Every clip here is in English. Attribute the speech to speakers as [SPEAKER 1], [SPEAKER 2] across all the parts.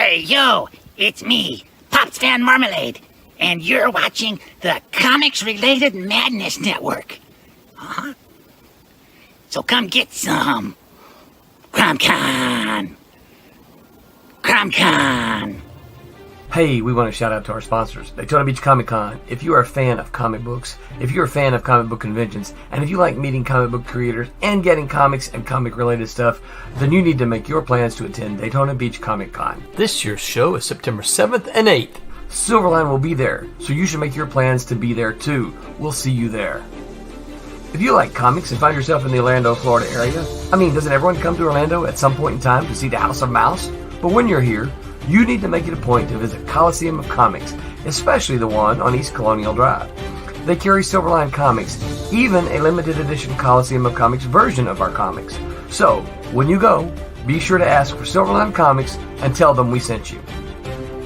[SPEAKER 1] Hey, yo, it's me, Pops Van Marmalade, and you're watching the Comics-Related Madness Network. Uh-huh. So come get some. CromCon. CromCon.
[SPEAKER 2] Hey, we want to shout out to our sponsors, Daytona Beach Comic Con. If you are a fan of comic books, if you're a fan of comic book conventions, and if you like meeting comic book creators and getting comics and comic-related stuff, then you need to make your plans to attend Daytona Beach Comic Con. This year's show is September 7th and 8th. Silverline will be there, so you should make your plans to be there too. We'll see you there. If you like comics and find yourself in the Orlando, Florida area, doesn't everyone come to Orlando at some point in time to see the House of Mouse? But when you're here, you need to make it a point to visit Coliseum of Comics, especially the one on East Colonial Drive. They carry Silverline comics, even a limited edition Coliseum of Comics version of our comics. So, when you go, be sure to ask for Silverline Comics and tell them we sent you.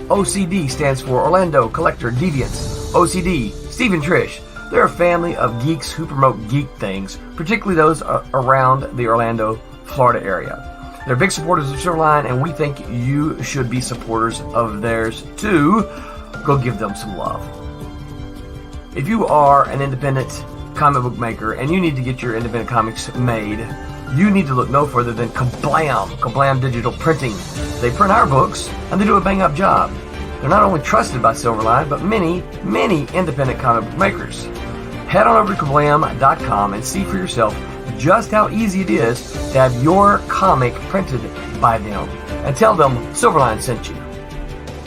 [SPEAKER 2] OCD stands for Orlando Collector Deviants. OCD, Steve and Trish. They're a family of geeks who promote geek things, particularly those around the Orlando, Florida area. They're big supporters of Silverline, and we think you should be supporters of theirs too. Go give them some love. If you are an independent comic book maker and you need to get your independent comics made, you need to look no further than Kablam Digital Printing. They print our books, and they do a bang-up job. They're not only trusted by Silverline, but many, many independent comic book makers. Head on over to kablam.com and see for yourself just how easy it is to have your comic printed by them. And tell them Silverline sent you.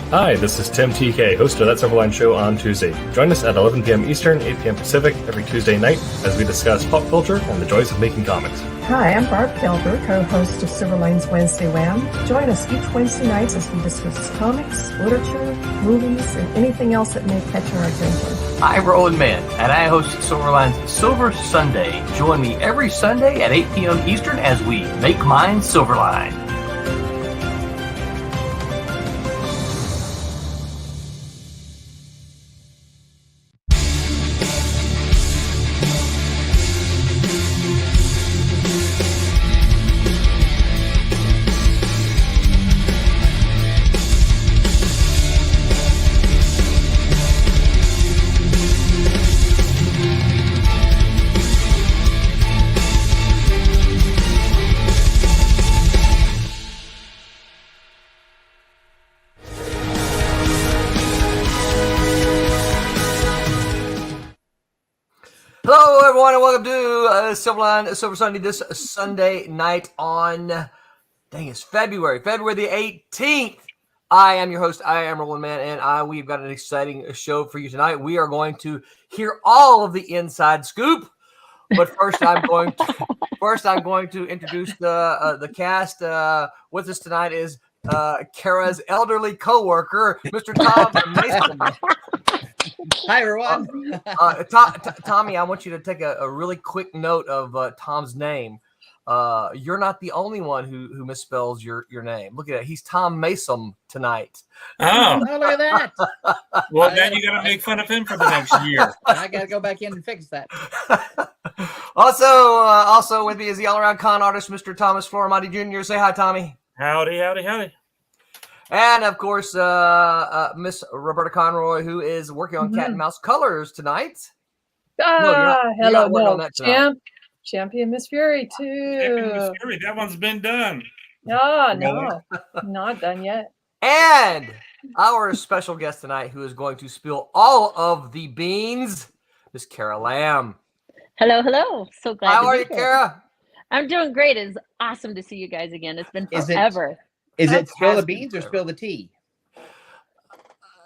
[SPEAKER 3] Hi, this is Tim TK, host of That Silverline Show on Tuesday. Join us at 11 p.m. Eastern, 8 p.m. Pacific every Tuesday night as we discuss pop culture and the joys of making comics.
[SPEAKER 4] Hi, I'm Barb Kelber, co-host of Silverline's Wednesday Wham. Join us each Wednesday night as we discuss comics, literature, movies, and anything else that may catch our attention.
[SPEAKER 2] I'm Roland Mann, and I host Silverline's Silver Sunday. Join me every Sunday at 8 p.m. Eastern as we make mine Silverline. Hello, everyone, and welcome to Silverline Silver Sunday this Sunday night on, it's February the 18th. I am your host, I am Roland Mann, and we've got an exciting show for you tonight. We are going to hear all of the inside scoop, but first I'm going to introduce the cast. With us tonight is Kara's elderly co-worker, Mr. Tom Mason.
[SPEAKER 5] Hi, everyone.
[SPEAKER 2] Tommy, I want you to take a really quick note of Tom's name. You're not the only one who misspells your name. Look at it. He's Tom Mason tonight.
[SPEAKER 5] Oh, look at that.
[SPEAKER 6] Well, then you got to make fun of him for the next year.
[SPEAKER 5] I got to go back in and fix that.
[SPEAKER 2] Also with me is the all-around con artist, Mr. Thomas Florimati Jr. Say hi, Tommy.
[SPEAKER 6] Howdy, howdy, howdy.
[SPEAKER 2] And, of course, Miss Roberta Conroy, who is working on Cat and Mouse Colors tonight.
[SPEAKER 7] Hello, Champion Miss Fury, too.
[SPEAKER 6] Champion Miss Fury, that one's been done.
[SPEAKER 7] No, not done yet.
[SPEAKER 2] And our special guest tonight, who is going to spill all of the beans, Miss Kara Lamb.
[SPEAKER 8] Hello. So glad
[SPEAKER 2] How
[SPEAKER 8] to
[SPEAKER 2] are
[SPEAKER 8] be
[SPEAKER 2] you,
[SPEAKER 8] here.
[SPEAKER 2] Kara?
[SPEAKER 8] I'm doing great. It's awesome to see you guys again. It's been forever.
[SPEAKER 5] Is it spill the beans or spill the tea?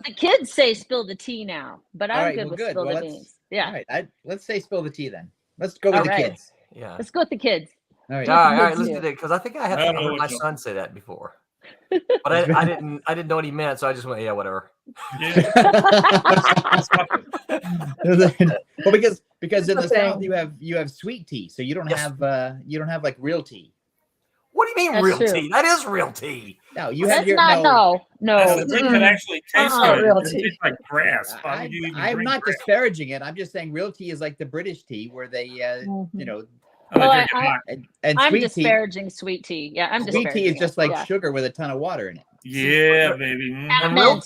[SPEAKER 8] The kids say spill the tea now, but I'm good with spill the beans. Yeah.
[SPEAKER 5] All right. Let's say spill the tea then. Let's go with the kids.
[SPEAKER 2] Yeah.
[SPEAKER 8] Let's go with the kids.
[SPEAKER 5] All right.
[SPEAKER 2] All right. Let's do that because I think I have heard my son say that before, but I didn't know what he meant, so I just went, yeah, whatever.
[SPEAKER 6] Yeah.
[SPEAKER 5] Well, because in the South you have sweet tea, so you don't have like real tea.
[SPEAKER 2] What do you mean real tea? That is real tea.
[SPEAKER 5] No, you
[SPEAKER 8] That's
[SPEAKER 5] have your
[SPEAKER 8] no.
[SPEAKER 6] That's the drink that actually tastes good.
[SPEAKER 7] real
[SPEAKER 6] It
[SPEAKER 7] tea.
[SPEAKER 6] tastes like grass.
[SPEAKER 5] I'm not disparaging it. I'm just saying real tea is like the British tea where they,
[SPEAKER 8] Well,
[SPEAKER 5] and
[SPEAKER 8] I'm
[SPEAKER 5] sweet
[SPEAKER 8] disparaging sweet tea. Yeah, I'm
[SPEAKER 5] sweet tea is
[SPEAKER 8] disparaging
[SPEAKER 5] just
[SPEAKER 8] it.
[SPEAKER 5] like sugar with a ton of water in it.
[SPEAKER 6] Yeah, baby.
[SPEAKER 2] And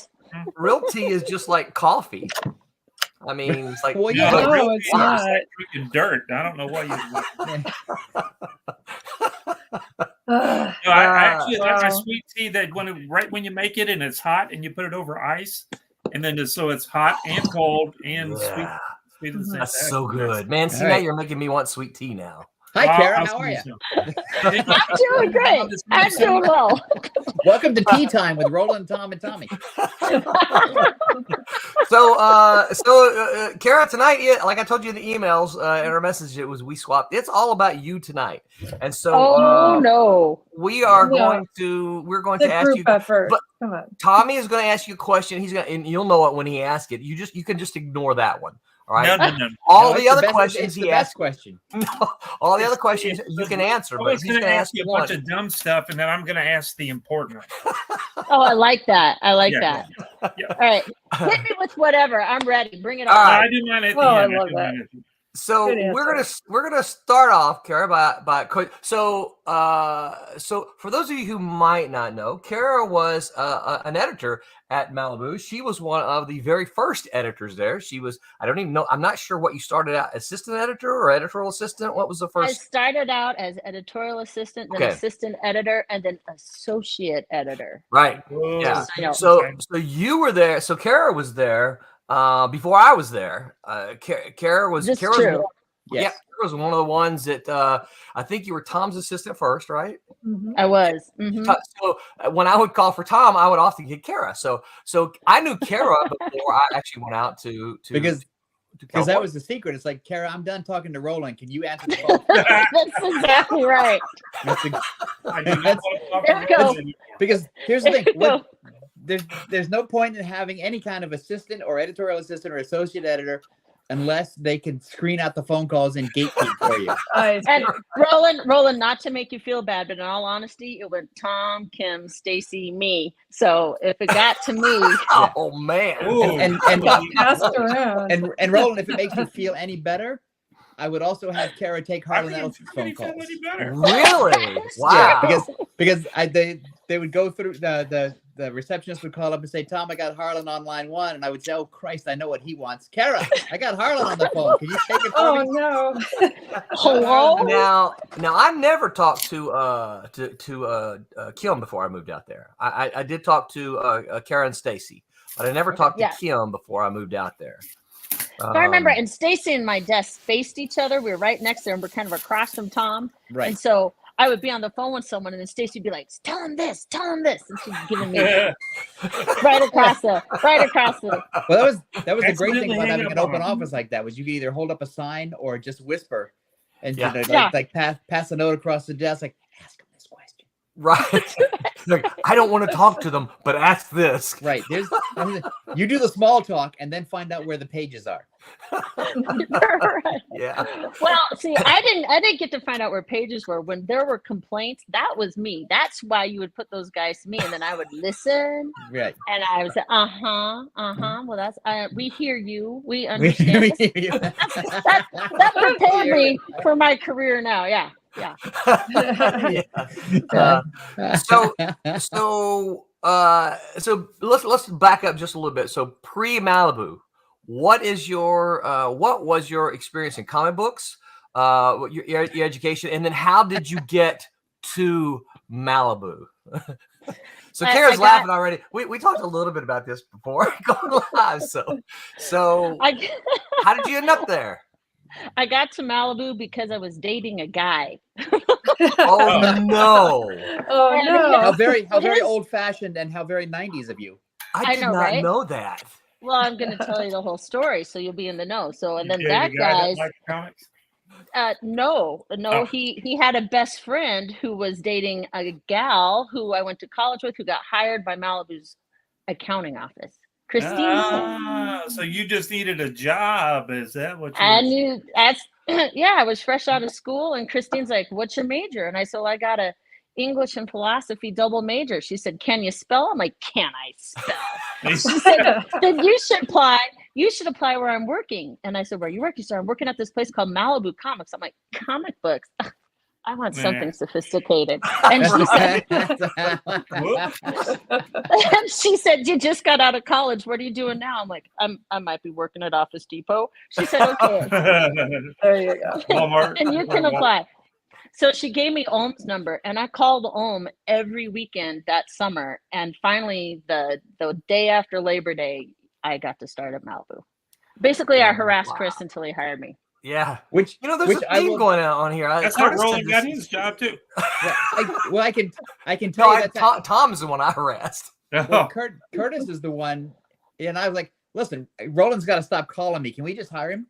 [SPEAKER 2] real tea is just like coffee. I mean, it's like,
[SPEAKER 5] well,
[SPEAKER 6] yeah,
[SPEAKER 7] no,
[SPEAKER 6] real
[SPEAKER 7] it's
[SPEAKER 6] tea is
[SPEAKER 7] not.
[SPEAKER 6] like drinking dirt. I don't know why you. No, I actually like my sweet tea that right when you make it and it's hot and you put it over ice, and then so it's hot and cold and sweet at the same
[SPEAKER 2] That's
[SPEAKER 6] time.
[SPEAKER 2] so good, man. See, now you're making me want sweet tea now.
[SPEAKER 5] Hi, Kara. How are you?
[SPEAKER 8] I'm doing great. I'm doing well.
[SPEAKER 5] Welcome to Tea Time with Roland, Tom, and Tommy.
[SPEAKER 2] So, Kara, tonight, like I told you in the emails and our message, we swapped. It's all about you tonight, and so
[SPEAKER 8] no,
[SPEAKER 2] we're going to ask you.
[SPEAKER 7] Effort.
[SPEAKER 2] But
[SPEAKER 7] come on,
[SPEAKER 2] Tommy is going to ask you a question. And you'll know it when he asks it. You can just ignore that one. All right.
[SPEAKER 6] No.
[SPEAKER 2] All the other questions he asked.
[SPEAKER 5] Question.
[SPEAKER 2] No, all the other questions you can answer, but he's going to ask
[SPEAKER 6] you a
[SPEAKER 2] one.
[SPEAKER 6] bunch of dumb stuff, and then I'm going to ask the important one.
[SPEAKER 8] Oh, I like that.
[SPEAKER 6] Yeah.
[SPEAKER 8] All right, hit me with whatever. I'm ready. Bring it on.
[SPEAKER 6] I do mine at the end.
[SPEAKER 7] I love that.
[SPEAKER 2] So we're gonna start off, Kara, by so for those of you who might not know, Kara was an editor at Malibu. She was one of the very first editors there. She was, I don't even know, I'm not sure what you started out, assistant editor or editorial assistant. What was the first?
[SPEAKER 8] I started out as editorial assistant, then assistant editor, and then associate editor.
[SPEAKER 2] Right. Yeah. So you were there. So Kara was there before I was there. Kara was
[SPEAKER 8] true.
[SPEAKER 2] Yeah, Kara was one of the ones that I think you were Tom's assistant first, right?
[SPEAKER 8] Mm-hmm. I was. Mm-hmm.
[SPEAKER 2] So when I would call for Tom, I would often get Kara. So I knew Kara before I actually went out to
[SPEAKER 5] because that was the secret. It's like, Kara, I'm done talking to Roland. Can you answer the phone?
[SPEAKER 8] That's exactly right.
[SPEAKER 5] There we go. Because here's the thing. There's no point in having any kind of assistant or editorial assistant or associate editor unless they can screen out the phone calls and gatekeep for you.
[SPEAKER 8] And Roland, not to make you feel bad, but in all honesty, it went Tom, Kim, Stacy, me. So if it got to me,
[SPEAKER 2] oh man,
[SPEAKER 5] and Roland, if it makes you feel any better, I would also have Kara take Harlan Ellison's phone calls.
[SPEAKER 2] Really? Wow.
[SPEAKER 5] Yeah, because they would go through the receptionist would call up and say, Tom, I got Harlan on line 1. And I would say, oh, Christ, I know what he wants. Kara, I got Harlan on the phone. Can you take it for me?
[SPEAKER 7] No.
[SPEAKER 8] Hello?
[SPEAKER 2] Now I never talked to Kim before I moved out there. I did talk to Kara and Stacy, but I never talked to Kim before I moved out there.
[SPEAKER 8] I remember, and Stacy and my desk faced each other. We were right next to her, and we're kind of across from Tom. Right. And so I would be on the phone with someone, and then Stacy would be like, tell him this, and she's giving me right across the.
[SPEAKER 5] Well, that was the great thing about having an open office like that, was you could either hold up a sign or just whisper and like pass a note across the desk, like, ask him this question.
[SPEAKER 2] Right. Like, I don't want to talk to them, but ask this.
[SPEAKER 5] Right. You do the small talk and then find out where the pages are.
[SPEAKER 8] Right.
[SPEAKER 2] Yeah.
[SPEAKER 8] Well, see, I didn't get to find out where pages were. When there were complaints, that was me. That's why you would put those guys to me, and then I would listen.
[SPEAKER 5] Right.
[SPEAKER 8] And I would say, well, that's we hear you. We understand.
[SPEAKER 5] We hear you.
[SPEAKER 8] that prepared me for my career now. Yeah. Yeah.
[SPEAKER 2] So let's back up just a little bit. So pre-Malibu, what was your experience in comic books, your education, and then how did you get to Malibu? So Kara's laughing already. We talked a little bit about this before going live. So how did you end up there?
[SPEAKER 8] I got to Malibu because I was dating a guy.
[SPEAKER 2] Oh no!
[SPEAKER 7] Oh no!
[SPEAKER 5] How very old-fashioned and how very 90s of you.
[SPEAKER 2] I did not know that.
[SPEAKER 8] Well, I'm going to tell you the whole story, so you'll be in the know. So, and then that guy's. No. Oh. He had a best friend who was dating a gal who I went to college with, who got hired by Malibu's accounting office. Christine.
[SPEAKER 6] So you just needed a job. Is that what you
[SPEAKER 8] I knew? I was fresh out of school, and Christine's like, what's your major? And I said, well, I got a English and philosophy double major. She said, can you spell? I'm like, can I spell? She said, then you should apply where I'm working. And I said, where are you working? She said, I'm working at this place called Malibu Comics. I'm like, comic books? I want
[SPEAKER 6] Nah.
[SPEAKER 8] something sophisticated. And she said, and she said, you just got out of college. What are you doing now? I'm like, I might be working at Office Depot. She said, okay.
[SPEAKER 7] There you go.
[SPEAKER 6] Walmart.
[SPEAKER 8] And you can apply. So she gave me Ohm's number, and I called Ohm every weekend that summer. And finally, the day after Labor Day, I got to start at Malibu. Basically, I harassed Chris until he hired me.
[SPEAKER 2] Yeah.
[SPEAKER 5] Which
[SPEAKER 2] there's a theme going on here.
[SPEAKER 6] That's how Roland got his job too.
[SPEAKER 5] I can tell you that
[SPEAKER 2] Tom's the one I harassed.
[SPEAKER 5] Well, Curtis is the one, and I was like, listen, Roland's got to stop calling me. Can we just hire him?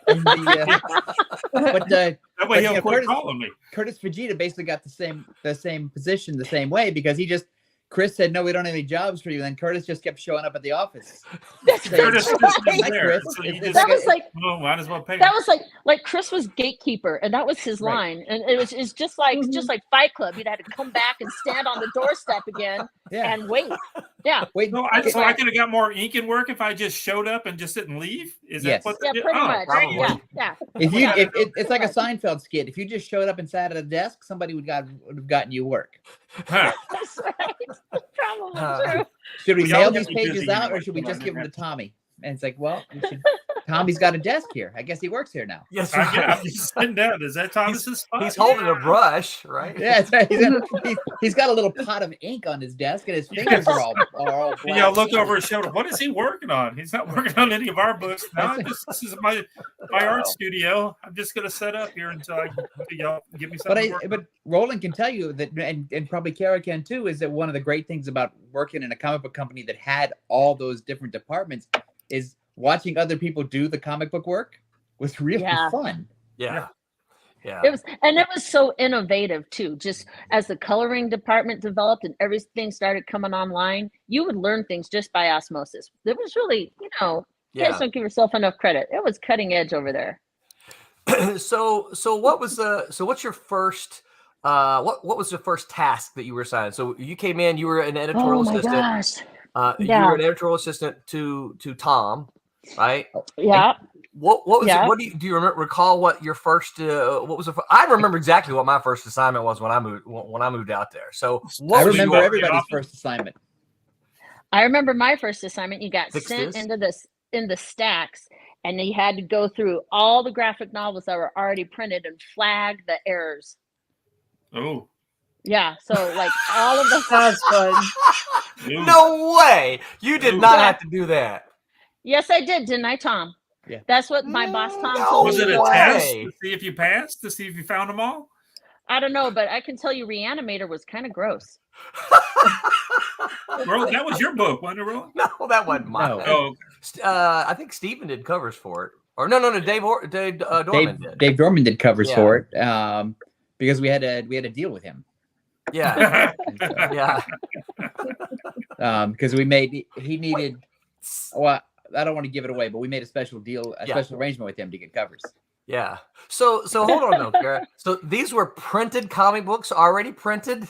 [SPEAKER 5] And
[SPEAKER 6] that way he'll quit calling me.
[SPEAKER 5] Curtis Fujita basically got the same position the same way because Chris said, no, we don't have any jobs for you. And then Curtis just kept showing up at the office.
[SPEAKER 6] Curtis just was there.
[SPEAKER 5] Chris.
[SPEAKER 6] So
[SPEAKER 8] That was like,
[SPEAKER 6] well, might as well pay
[SPEAKER 8] that
[SPEAKER 6] him.
[SPEAKER 8] was like Chris was gatekeeper, and that was his line. And it's just like Fight Club. You'd have to come back and stand on the doorstep again and wait. Yeah.
[SPEAKER 5] Wait.
[SPEAKER 6] So I could have got more ink and work if I just showed up and just didn't leave. Is that what?
[SPEAKER 8] Yeah, pretty much.
[SPEAKER 2] Probably.
[SPEAKER 8] Yeah.
[SPEAKER 5] If it's like a Seinfeld skit. If you just showed up and sat at a desk, somebody would have gotten you work.
[SPEAKER 6] Huh.
[SPEAKER 8] That's right. Probably true.
[SPEAKER 5] Should we
[SPEAKER 6] We
[SPEAKER 5] mail
[SPEAKER 6] all
[SPEAKER 5] these
[SPEAKER 6] get to be
[SPEAKER 5] pages
[SPEAKER 6] busy
[SPEAKER 5] out, or
[SPEAKER 6] anyway.
[SPEAKER 5] should we
[SPEAKER 6] Come
[SPEAKER 5] just
[SPEAKER 6] on,
[SPEAKER 5] give them
[SPEAKER 6] man.
[SPEAKER 5] to Tommy? And it's like, well, Tommy's got a desk here. I guess he works here now.
[SPEAKER 2] Yes,
[SPEAKER 6] I'm just sitting down. Is that Thomas's spot?
[SPEAKER 2] he's holding a brush, right?
[SPEAKER 5] Yeah, that's right. He's got a little pot of ink on his desk, and his fingers are all black.
[SPEAKER 6] And y'all look over his shoulder. What is he working on? He's not working on any of our books. No, this is my art studio. I'm just gonna set up here until y'all give me something.
[SPEAKER 5] But Roland can tell you that, and probably Kara can too, is that one of the great things about working in a comic book company that had all those different departments is watching other people do the comic book work was really fun.
[SPEAKER 2] Yeah.
[SPEAKER 8] It was so innovative too. Just as the coloring department developed and everything started coming online, you would learn things just by osmosis. It was really, you guys don't give yourself enough credit. It was cutting edge over there.
[SPEAKER 2] So what's your first what was the first task that you were assigned? So you came in, you were an editorial assistant.
[SPEAKER 8] Gosh.
[SPEAKER 2] You were an editorial assistant to Tom, right?
[SPEAKER 8] Yeah.
[SPEAKER 2] What was it? What do you recall what your first what was I remember exactly what my first assignment was when I moved out there. So
[SPEAKER 5] I remember everybody's first assignment.
[SPEAKER 8] I remember my first assignment. You got sent into the stacks, and you had to go through all the graphic novels that were already printed and flag the errors.
[SPEAKER 6] Oh.
[SPEAKER 8] Yeah, so like all of the
[SPEAKER 7] That's fun.
[SPEAKER 2] No way! You did not have to do that.
[SPEAKER 8] Yes, I did, didn't I, Tom?
[SPEAKER 5] Yeah.
[SPEAKER 8] That's what my boss Tom told me.
[SPEAKER 6] Was it a test to see if you passed, to see if you found them all?
[SPEAKER 8] I don't know, but I can tell you Reanimator was kind of gross.
[SPEAKER 6] Bro, that was your book, wasn't it, Roland?
[SPEAKER 2] No, that wasn't mine.
[SPEAKER 5] No.
[SPEAKER 6] Oh, okay.
[SPEAKER 2] I think Stephen did covers for it. Or no, Dave Dorman did.
[SPEAKER 5] Dave Dorman did covers for it because we had a deal with him.
[SPEAKER 2] Yeah. Yeah.
[SPEAKER 5] Because he needed. Well, I don't want to give it away, but we made a special deal, special arrangement with him to get covers.
[SPEAKER 2] Yeah. So hold on though, Kara. So these were printed comic books, already printed?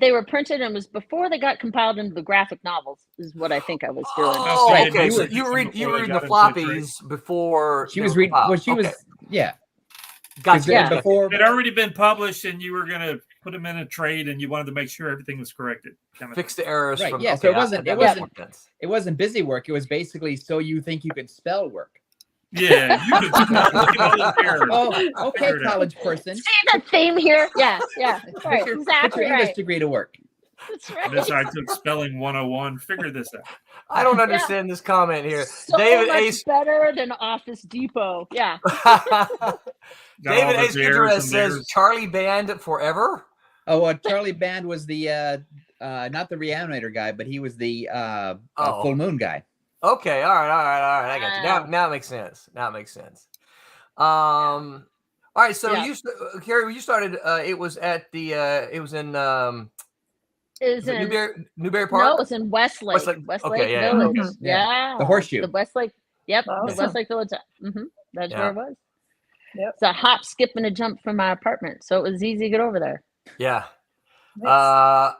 [SPEAKER 8] They were printed, and it was before they got compiled into the graphic novels, is what I think I was doing.
[SPEAKER 2] Oh,
[SPEAKER 6] Right.
[SPEAKER 2] okay. So
[SPEAKER 6] You were
[SPEAKER 2] you were reading the
[SPEAKER 6] into
[SPEAKER 2] floppies before
[SPEAKER 5] She was reading. Well, she was. Yeah.
[SPEAKER 2] Gotcha.
[SPEAKER 8] Yeah.
[SPEAKER 5] Before
[SPEAKER 6] It had already been published, and you were going to put them in a trade, and you wanted to make sure everything was corrected. Kind of
[SPEAKER 2] Fix the errors
[SPEAKER 5] Right,
[SPEAKER 2] from
[SPEAKER 5] yeah, so it wasn't busy work. It was basically so you think you can spell work.
[SPEAKER 6] Yeah, you could look at all those errors.
[SPEAKER 5] Oh, okay,
[SPEAKER 6] Figure it out.
[SPEAKER 5] college person.
[SPEAKER 8] See the theme here? Yeah. Right,
[SPEAKER 5] Put your
[SPEAKER 8] exactly
[SPEAKER 5] English
[SPEAKER 8] right.
[SPEAKER 5] degree to work.
[SPEAKER 8] That's right.
[SPEAKER 6] This I took spelling 101. Figure this out.
[SPEAKER 2] I don't understand this comment here.
[SPEAKER 8] So
[SPEAKER 2] David
[SPEAKER 8] much
[SPEAKER 2] Ace
[SPEAKER 8] better than Office Depot. Yeah.
[SPEAKER 6] Got
[SPEAKER 2] David
[SPEAKER 6] all
[SPEAKER 2] Ace
[SPEAKER 6] those errors and
[SPEAKER 2] says
[SPEAKER 6] errors.
[SPEAKER 2] Charlie Band forever.
[SPEAKER 5] Oh, Charlie Band was the not the Reanimator guy, but he was the Full Moon guy.
[SPEAKER 2] Okay, all right. I got you. Now it makes sense. All right, so Carrie, when you started, it was at the it was in
[SPEAKER 8] Is in
[SPEAKER 2] Newberry Park.
[SPEAKER 8] No, it was in Westlake. Westlake Village.
[SPEAKER 5] Mhm.
[SPEAKER 8] Yeah.
[SPEAKER 5] The Horseshoe.
[SPEAKER 8] The Westlake. Yep.
[SPEAKER 7] Awesome.
[SPEAKER 8] The Westlake Village. That's
[SPEAKER 2] Yeah.
[SPEAKER 8] where it was.
[SPEAKER 7] Yep.
[SPEAKER 8] It's a hop, skip, and a jump from my apartment, so it was easy to get over there.
[SPEAKER 2] Yeah.
[SPEAKER 7] Nice.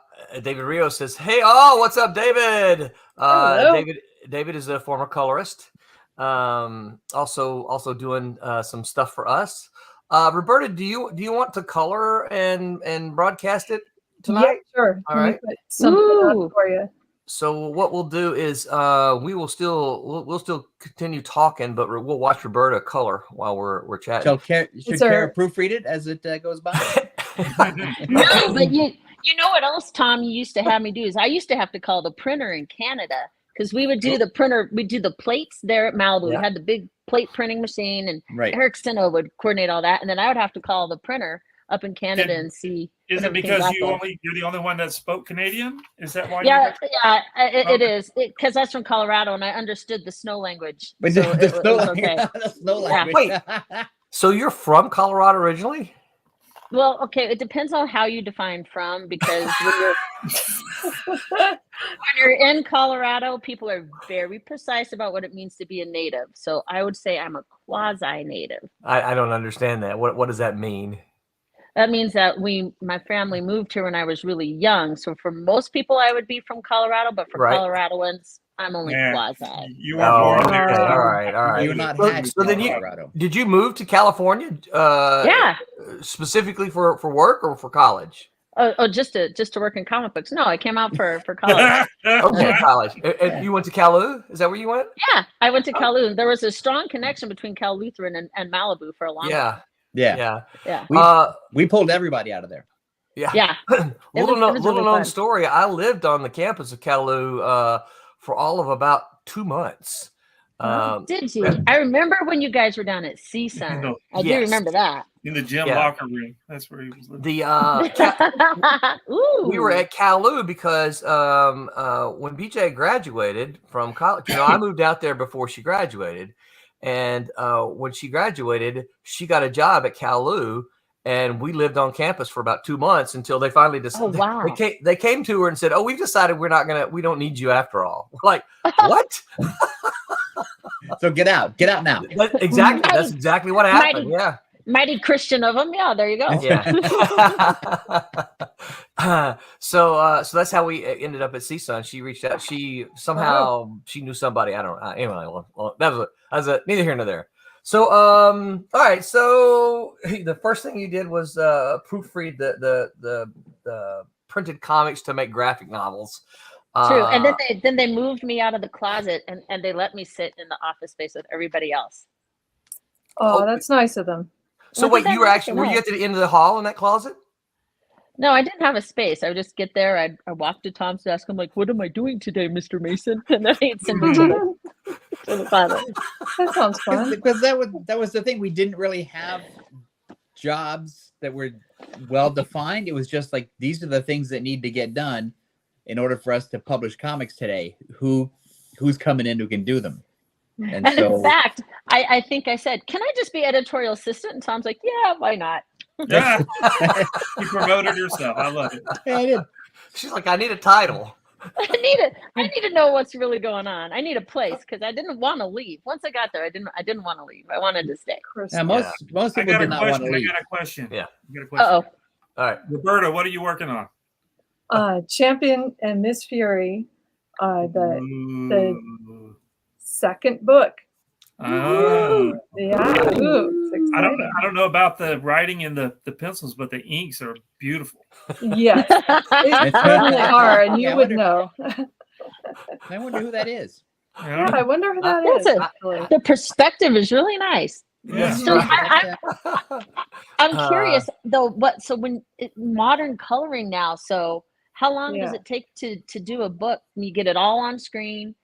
[SPEAKER 2] David Rios says, "Hey, what's up, David?
[SPEAKER 7] Hello.
[SPEAKER 2] David is a former colorist. Also doing some stuff for us. Roberta, do you want to color and broadcast it tonight?
[SPEAKER 4] Yeah, sure.
[SPEAKER 2] All
[SPEAKER 4] Let me
[SPEAKER 2] right.
[SPEAKER 4] put something up for you.
[SPEAKER 2] So what we'll do is we'll still continue talking, but we'll watch Roberta color while we're chatting.
[SPEAKER 5] Should Kara proofread it as it goes by?
[SPEAKER 8] No, but you know what else, Tom? You used to have me do is I used to have to call the printer in Canada because we would do the printer. We'd do the plates there at Malibu.
[SPEAKER 2] Yeah.
[SPEAKER 8] We had the big plate printing machine, and
[SPEAKER 5] Right.
[SPEAKER 8] Eric Steno would coordinate all that, and then I would have to call the printer up in Canada and see.
[SPEAKER 6] Is it because you're the only one that spoke Canadian? Is that why?
[SPEAKER 8] It is because that's from Colorado, and I understood the snow language.
[SPEAKER 5] But
[SPEAKER 8] So
[SPEAKER 5] the
[SPEAKER 8] it
[SPEAKER 5] snow
[SPEAKER 8] was
[SPEAKER 5] language.
[SPEAKER 8] okay.
[SPEAKER 5] The snow
[SPEAKER 8] Yeah.
[SPEAKER 5] language.
[SPEAKER 2] Wait, so you're from Colorado originally?
[SPEAKER 8] Well, okay, it depends on how you define from, because when you're in Colorado, people are very precise about what it means to be a native. So I would say I'm a quasi-native.
[SPEAKER 2] I don't understand that. What does that mean?
[SPEAKER 8] That means that my family moved here when I was really young. So for most people, I would be from Colorado, but for
[SPEAKER 2] Right.
[SPEAKER 8] Coloradoans, I'm only quasi.
[SPEAKER 6] You are born there.
[SPEAKER 2] Okay. All right.
[SPEAKER 5] You're not
[SPEAKER 2] So then did you move to California?
[SPEAKER 8] Yeah.
[SPEAKER 2] Specifically for work or for college?
[SPEAKER 8] Oh, just to work in comic books. No, I came out for college.
[SPEAKER 2] Okay, college. And you went to Kalu? Is that where you went?
[SPEAKER 8] Yeah, I went to Kalu. There was a strong connection between Cal Lutheran and Malibu for a long time.
[SPEAKER 5] Yeah.
[SPEAKER 8] Yeah.
[SPEAKER 5] We pulled everybody out of there.
[SPEAKER 8] Yeah.
[SPEAKER 2] Little
[SPEAKER 8] really
[SPEAKER 2] known
[SPEAKER 8] fun.
[SPEAKER 2] story. I lived on the campus of Kalu for all of about 2 months.
[SPEAKER 8] Did you? I remember when you guys were down at CSUN. I do remember that.
[SPEAKER 6] In the gym locker room. That's where he was living.
[SPEAKER 2] We were at Kalu because when BJ graduated from college, I moved out there before she graduated. And when she graduated, she got a job at Kalu, and we lived on campus for about 2 months until they finally decided.
[SPEAKER 8] Oh, wow.
[SPEAKER 2] They came to her and said, "Oh, we've decided we don't need you after all." We're like, "What?"
[SPEAKER 5] So get out now.
[SPEAKER 2] Exactly. That's exactly what happened. Yeah.
[SPEAKER 8] Mighty Christian of them. Yeah, there you go.
[SPEAKER 2] Yeah. So that's how we ended up at CSUN. She reached out. She she knew somebody. I don't know. Anyway, well, that was neither here nor there. So all right. So the first thing you did was proofread the printed comics to make graphic novels.
[SPEAKER 8] True. And then they moved me out of the closet and they let me sit in the office space with everybody else.
[SPEAKER 4] Oh, that's nice of them.
[SPEAKER 2] So wait, were you at the end of the hall in that closet?
[SPEAKER 8] No, I didn't have a space. I would just get there. I'd walk to Tom's desk. I'm like, "What am I doing today, Mr. Mason?" And then he'd send me to the closet.
[SPEAKER 4] That sounds fun.
[SPEAKER 5] Because that was the thing. We didn't really have jobs that were well defined. It was just like, these are the things that need to get done in order for us to publish comics today. Who's coming in who can do them? And so,
[SPEAKER 8] in fact, I think I said, "Can I just be editorial assistant?" And Tom's like, "Yeah, why not?"
[SPEAKER 6] Yeah. You promoted yourself. I love it.
[SPEAKER 5] yeah, I did.
[SPEAKER 2] She's like, "I need a title."
[SPEAKER 8] I need to know what's really going on. I need a place because I didn't want to leave. Once I got there, I didn't want to leave. I wanted to stay.
[SPEAKER 5] Yeah, most people did not want to leave.
[SPEAKER 6] I got a question.
[SPEAKER 2] Yeah.
[SPEAKER 8] Uh-oh.
[SPEAKER 2] All right.
[SPEAKER 6] Roberta, what are you working on?
[SPEAKER 4] Champion and Miss Fury, the second book.
[SPEAKER 6] Oh.
[SPEAKER 4] Yeah. Ooh,
[SPEAKER 6] I don't know about the writing and the pencils, but the inks are beautiful.
[SPEAKER 4] Yes, it's really hard, and you would know.
[SPEAKER 5] I wonder who that is.
[SPEAKER 6] Yeah.
[SPEAKER 4] I wonder who that is. Actually.
[SPEAKER 8] The perspective is really nice.
[SPEAKER 6] Yeah.
[SPEAKER 8] So I'm curious though. Modern coloring now? So how long does it take to do a book? You get it all on screen,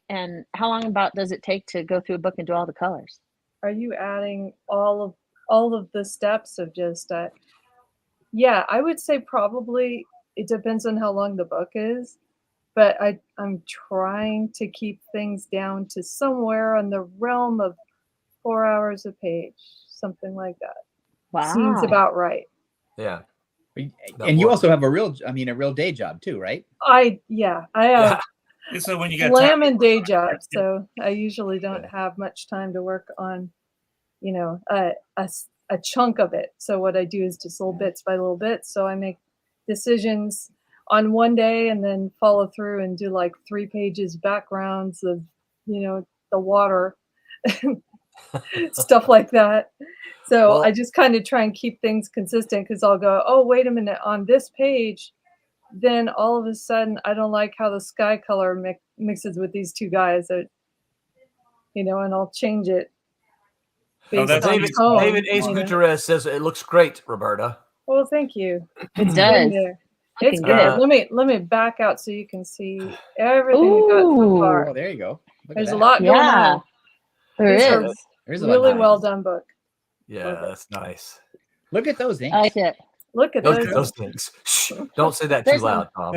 [SPEAKER 8] and how long does it take to go through a book and do all the colors?
[SPEAKER 4] Are you adding all of the steps of just? Yeah, I would say probably it depends on how long the book is, but I'm trying to keep things down to somewhere in the realm of 4 hours a page, something like that.
[SPEAKER 8] Wow,
[SPEAKER 4] seems about right.
[SPEAKER 2] Yeah.
[SPEAKER 5] And you also have a real day job too, right?
[SPEAKER 4] I have
[SPEAKER 6] So when you get
[SPEAKER 4] slam and day job, so I usually don't have much time to work on, a chunk of it. So what I do is just little bits by little bits. So I make decisions on one day and then follow through and do like 3 pages backgrounds of, the water. stuff like that. So
[SPEAKER 2] Well-
[SPEAKER 4] I just kind of try and keep things consistent because I'll go, oh, wait a minute, on this page, then all of a sudden I don't like how the sky color mixes with these two guys, and I'll change it.
[SPEAKER 6] Oh, that's
[SPEAKER 4] on
[SPEAKER 2] David,
[SPEAKER 4] tone,
[SPEAKER 2] David Ace Gutierrez says it looks great, Roberta.
[SPEAKER 4] Well, thank you.
[SPEAKER 8] It
[SPEAKER 4] It's
[SPEAKER 8] does.
[SPEAKER 4] good there. It's
[SPEAKER 8] Looking
[SPEAKER 4] good.
[SPEAKER 8] good.
[SPEAKER 4] Let me back out so you can see everything we got so
[SPEAKER 8] Ooh.
[SPEAKER 4] far.
[SPEAKER 5] Oh, there you go. Look at
[SPEAKER 4] There's a
[SPEAKER 5] that.
[SPEAKER 4] lot going
[SPEAKER 8] Yeah,
[SPEAKER 4] on.
[SPEAKER 8] there
[SPEAKER 4] These are
[SPEAKER 8] is.
[SPEAKER 5] There's a lot
[SPEAKER 4] Really
[SPEAKER 5] going
[SPEAKER 4] well
[SPEAKER 5] on.
[SPEAKER 4] done book.
[SPEAKER 2] Yeah, that's nice.
[SPEAKER 5] Look at those inks.
[SPEAKER 8] I like it.
[SPEAKER 4] Look at
[SPEAKER 2] Those,
[SPEAKER 4] those.
[SPEAKER 2] those things. Shh, don't say that too
[SPEAKER 8] There's
[SPEAKER 2] loud, Tom.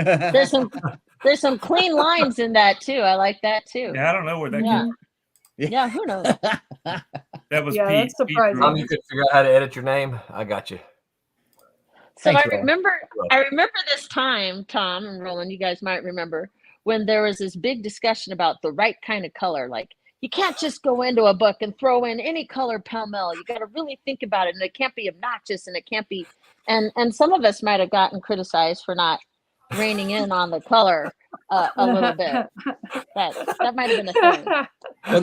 [SPEAKER 8] There's some clean lines in that too. I like that too.
[SPEAKER 6] Yeah, I don't know where that
[SPEAKER 8] Yeah.
[SPEAKER 6] came from.
[SPEAKER 8] Yeah, who knows?
[SPEAKER 6] That was
[SPEAKER 4] Yeah,
[SPEAKER 6] Pete.
[SPEAKER 4] that's surprising.
[SPEAKER 2] Tom, you could figure out how to edit your name. I got you.
[SPEAKER 8] So
[SPEAKER 5] Thanks,
[SPEAKER 8] I
[SPEAKER 5] Roland.
[SPEAKER 8] remember this time, Tom and Roland, you guys might remember when there was this big discussion about the right kind of color. Like you can't just go into a book and throw in any color pell-mell. You got to really think about it, and it can't be obnoxious, and it can't be. And some of us might have gotten criticized for not reining in on the color a little bit. That might have been a thing.
[SPEAKER 5] Well,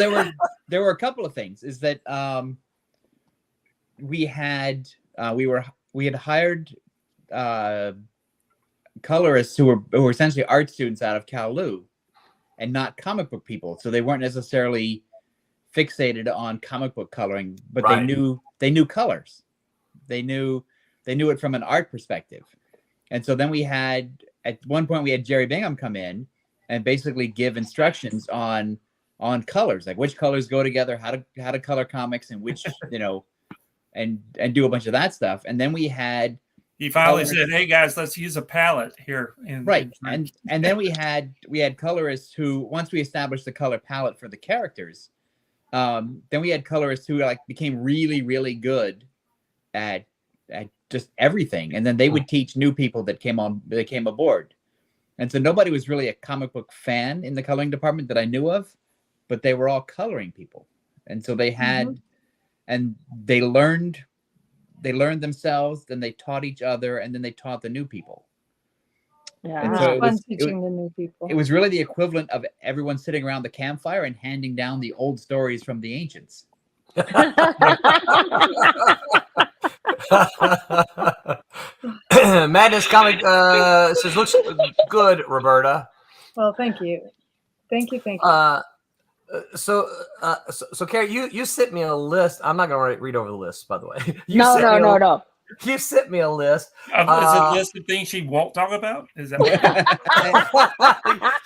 [SPEAKER 5] there were a couple of things. Is that we had hired colorists who were essentially art students out of Kowloon and not comic book people, so they weren't necessarily fixated on comic book coloring, but
[SPEAKER 2] Right.
[SPEAKER 5] they knew colors. They knew it from an art perspective. And so then at one point we had Jerry Bingham come in and basically give instructions on colors, like which colors go together, how to color comics, and which and do a bunch of that stuff. And then we had
[SPEAKER 6] He finally
[SPEAKER 5] colors.
[SPEAKER 6] said, "Hey guys, let's use a palette here."
[SPEAKER 5] Right. And then we had colorists who, once we established the color palette for the characters, then we had colorists who became really, really good at just everything. And then they would teach new people that came aboard. And so nobody was really a comic book fan in the coloring department that I knew of, but they were all coloring people. And so they had, and they learned themselves, then they taught each other, and then they taught the new people.
[SPEAKER 8] Yeah.
[SPEAKER 5] And
[SPEAKER 4] It's
[SPEAKER 5] so
[SPEAKER 4] fun teaching the new people.
[SPEAKER 5] it was really the equivalent of everyone sitting around the campfire and handing down the old stories from the ancients.
[SPEAKER 2] Madness Comic says looks good, Roberta.
[SPEAKER 4] Well, thank you. Thank you.
[SPEAKER 2] So Carrie, you sent me a list. I'm not going to read over the list, by the way.
[SPEAKER 8] No.
[SPEAKER 2] You sent me a list.
[SPEAKER 6] Is it a list of things she won't talk about? Is that what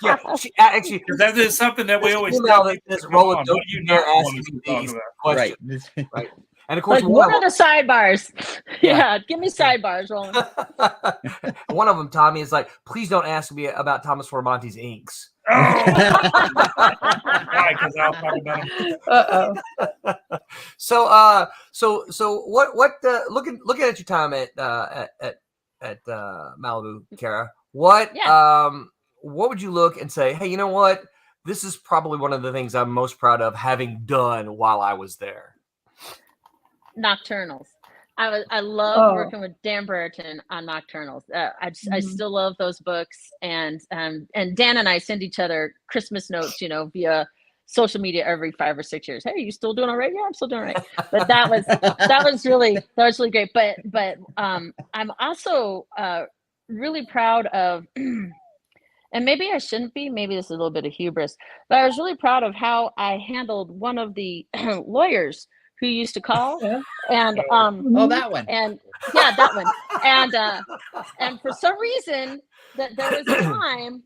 [SPEAKER 2] Yeah, she actually.
[SPEAKER 6] because that is something that we always
[SPEAKER 2] Email
[SPEAKER 6] tell
[SPEAKER 2] that
[SPEAKER 6] people,
[SPEAKER 2] says,
[SPEAKER 6] come
[SPEAKER 2] Roland,
[SPEAKER 6] on,
[SPEAKER 2] don't
[SPEAKER 6] what do you
[SPEAKER 2] you dare
[SPEAKER 6] not
[SPEAKER 2] ask
[SPEAKER 6] want
[SPEAKER 2] me
[SPEAKER 6] us to talk
[SPEAKER 2] these
[SPEAKER 6] about?
[SPEAKER 2] questions.
[SPEAKER 5] Right.
[SPEAKER 2] Right. And of course,
[SPEAKER 8] Like, what are the sidebars?
[SPEAKER 2] Yeah.
[SPEAKER 8] Yeah, give me sidebars, Roland.
[SPEAKER 2] one of them, Tommy, is like, please don't ask me about Thomas Formonti's inks.
[SPEAKER 6] Oh, because I'll talk about them.
[SPEAKER 4] Uh-oh.
[SPEAKER 2] So what? Looking at your time at Malibu, Kara, what would you look and say, hey, you know what? This is probably one of the things I'm most proud of having done while I was there.
[SPEAKER 8] Nocturnals. I love working with Dan Brereton on Nocturnals. I still love those books, and Dan and I send each other Christmas notes, via social media every 5 or 6 years. Hey, you still doing all right? Yeah, I'm still doing all right. But that was really great. But I'm also really proud of, and maybe I shouldn't be. Maybe this is a little bit of hubris, but I was really proud of how I handled one of the lawyers who used to call, and
[SPEAKER 5] that one.
[SPEAKER 8] and that one, and for some reason that there was a time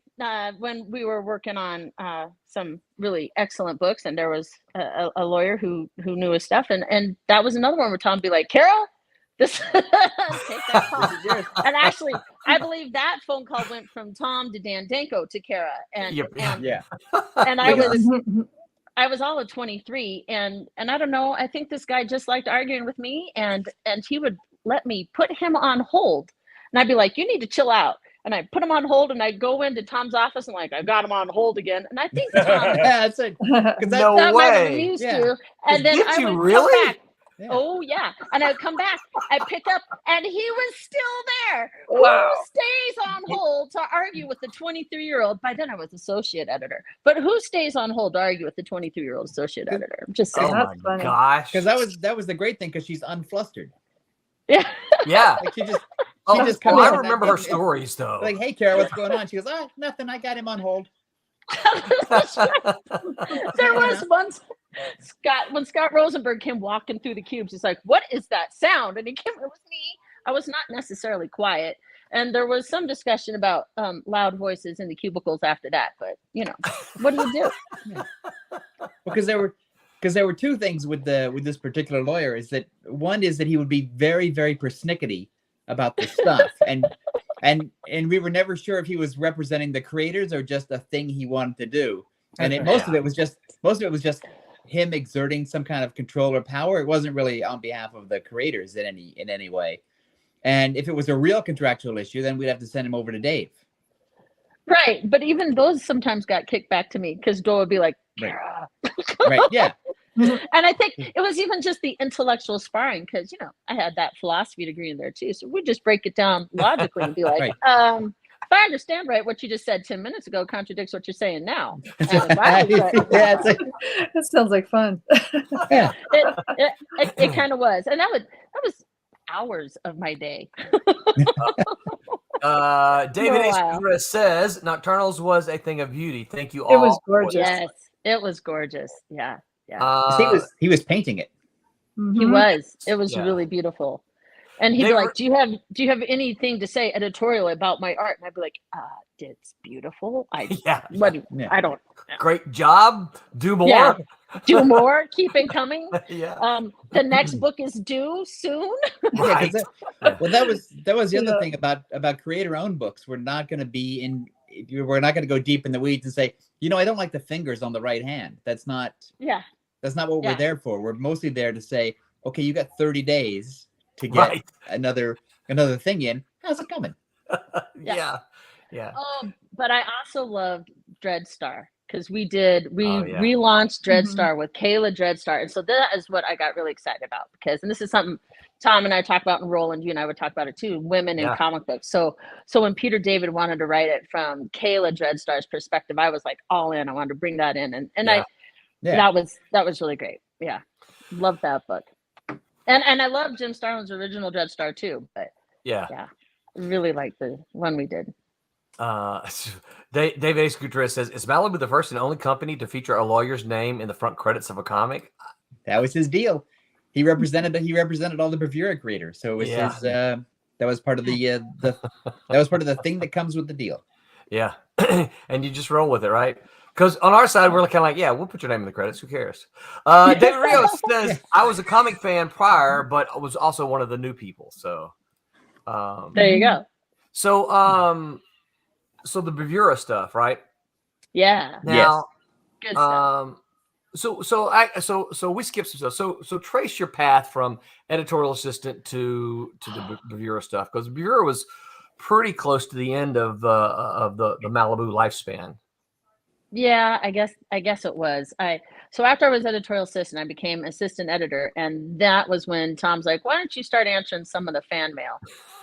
[SPEAKER 8] when we were working on some really excellent books, and there was a lawyer who knew his stuff, and that was another one where Tom would be like, Carol, this take that call. And actually, I believe that phone call went from Tom to Dan Danko to Kara, and I was all of 23, and I don't know, I think this guy just liked arguing with me, and he would let me put him on hold, and I'd be like, you need to chill out, and I'd put him on hold, and I'd go into Tom's office and I got him on hold again, and I think Tom
[SPEAKER 5] Yeah, that's it.
[SPEAKER 2] No
[SPEAKER 8] that might have
[SPEAKER 2] way.
[SPEAKER 8] amused
[SPEAKER 5] Yeah.
[SPEAKER 8] you, and then
[SPEAKER 2] Did
[SPEAKER 8] I
[SPEAKER 2] you
[SPEAKER 8] would
[SPEAKER 2] really?
[SPEAKER 8] come back.
[SPEAKER 5] Yeah.
[SPEAKER 8] Oh yeah. And I'd come back, I'd pick up, and he was still there.
[SPEAKER 4] Wow.
[SPEAKER 8] Who stays on hold to argue with the 23-year-old? By then I was associate editor. But who stays on hold to argue with the 23-year-old associate editor? I'm just saying.
[SPEAKER 2] Oh
[SPEAKER 4] That's
[SPEAKER 2] my
[SPEAKER 4] funny.
[SPEAKER 2] gosh.
[SPEAKER 5] Because that was the great thing, because she's unflustered.
[SPEAKER 8] Yeah.
[SPEAKER 2] Yeah.
[SPEAKER 5] Like she just
[SPEAKER 2] Oh,
[SPEAKER 5] just
[SPEAKER 2] well,
[SPEAKER 5] comes
[SPEAKER 2] I
[SPEAKER 5] in
[SPEAKER 2] remember
[SPEAKER 5] and-
[SPEAKER 2] her stories though.
[SPEAKER 5] like, hey, Kara, what's going on? She goes, nothing. I got him on hold.
[SPEAKER 8] There was once when Scott Rosenberg came walking through the cubes, he's like, "What is that sound?" And it was me. I was not necessarily quiet, and there was some discussion about loud voices in the cubicles after that. But what do you do?
[SPEAKER 5] Because there were two things with this particular lawyer. Is that one is that he would be very, very persnickety about the stuff, and we were never sure if he was representing the creators or just a thing he wanted to do. And most of it was just him exerting some kind of control or power. It wasn't really on behalf of the creators in any way. And if it was a real contractual issue, then we'd have to send him over to Dave.
[SPEAKER 8] Right, but even those sometimes got kicked back to me because Joe would be like, "Kara."
[SPEAKER 5] Right? Yeah.
[SPEAKER 8] And I think it was even just the intellectual sparring because I had that philosophy degree in there too. So we just break it down logically and be like,
[SPEAKER 5] Right.
[SPEAKER 8] if I understand right, what you just said 10 minutes ago contradicts what you're saying now. And if
[SPEAKER 5] Yeah,
[SPEAKER 8] I was right,
[SPEAKER 5] it's like,
[SPEAKER 4] That sounds like fun.
[SPEAKER 5] yeah.
[SPEAKER 8] it kind of was, and that was hours of my day.
[SPEAKER 2] David
[SPEAKER 8] Wow.
[SPEAKER 2] Escudero says Nocturnals was a thing of beauty. Thank you all.
[SPEAKER 4] It was gorgeous.
[SPEAKER 8] Yes, it was gorgeous. Yeah.
[SPEAKER 5] He was painting it.
[SPEAKER 8] He
[SPEAKER 4] Mhm.
[SPEAKER 8] was. It was
[SPEAKER 2] Yeah.
[SPEAKER 8] really beautiful. And he'd
[SPEAKER 2] They
[SPEAKER 8] be
[SPEAKER 2] were-
[SPEAKER 8] like, "Do you have anything to say editorial about my art?" And I'd be like, "It's beautiful.
[SPEAKER 2] Yeah.
[SPEAKER 5] Yeah.
[SPEAKER 8] I don't
[SPEAKER 2] Great job. Do more.
[SPEAKER 8] Yeah. do more. Keep it coming.
[SPEAKER 2] Yeah.
[SPEAKER 8] The next book is due soon."
[SPEAKER 2] Right.
[SPEAKER 5] Well, that was the other thing about creator-owned books. We're not going to go deep in the weeds and say, I don't like the fingers on the right hand. That's not
[SPEAKER 8] Yeah.
[SPEAKER 5] what we're there for. We're mostly there to say, okay, you got 30 days to get
[SPEAKER 2] Right.
[SPEAKER 5] another thing in. How's it coming?
[SPEAKER 2] Yeah. Yeah.
[SPEAKER 8] But I also loved Dreadstar because we relaunched Dreadstar with Kayla Dreadstar. And so that is what I got really excited about and this is something Tom and I talk about, and Roland, you and I would talk about it too, women in comic books. So when Peter David wanted to write it from Kayla Dreadstar's perspective, I was like all in. I wanted to bring that in. And that was really great. Yeah. Loved that book. And I love Jim Starlin's original Dreadstar too, but yeah, really like the one we did.
[SPEAKER 2] David Ace Gutierrez says, "Is Malibu the first and only company to feature a lawyer's name in the front credits of a comic?"
[SPEAKER 5] That was his deal. He represented all the bravura creators. So it was his that was part of the thing that comes with the deal.
[SPEAKER 2] Yeah. And you just roll with it, right? Because on our side, we're kind of like, yeah, we'll put your name in the credits. Who cares? David Rios says, "I was a comic fan prior, but I was also one of the new people." So
[SPEAKER 8] there you go.
[SPEAKER 2] So the bravura stuff, right?
[SPEAKER 8] Yeah.
[SPEAKER 2] Now,
[SPEAKER 8] good stuff.
[SPEAKER 2] So we skipped some stuff. So trace your path from editorial assistant to the bravura stuff, because bravura was pretty close to the end of the Malibu lifespan.
[SPEAKER 8] Yeah, I guess it was. So after I was editorial assistant, I became assistant editor, and that was when Tom's like, "Why don't you start answering some of the fan mail?"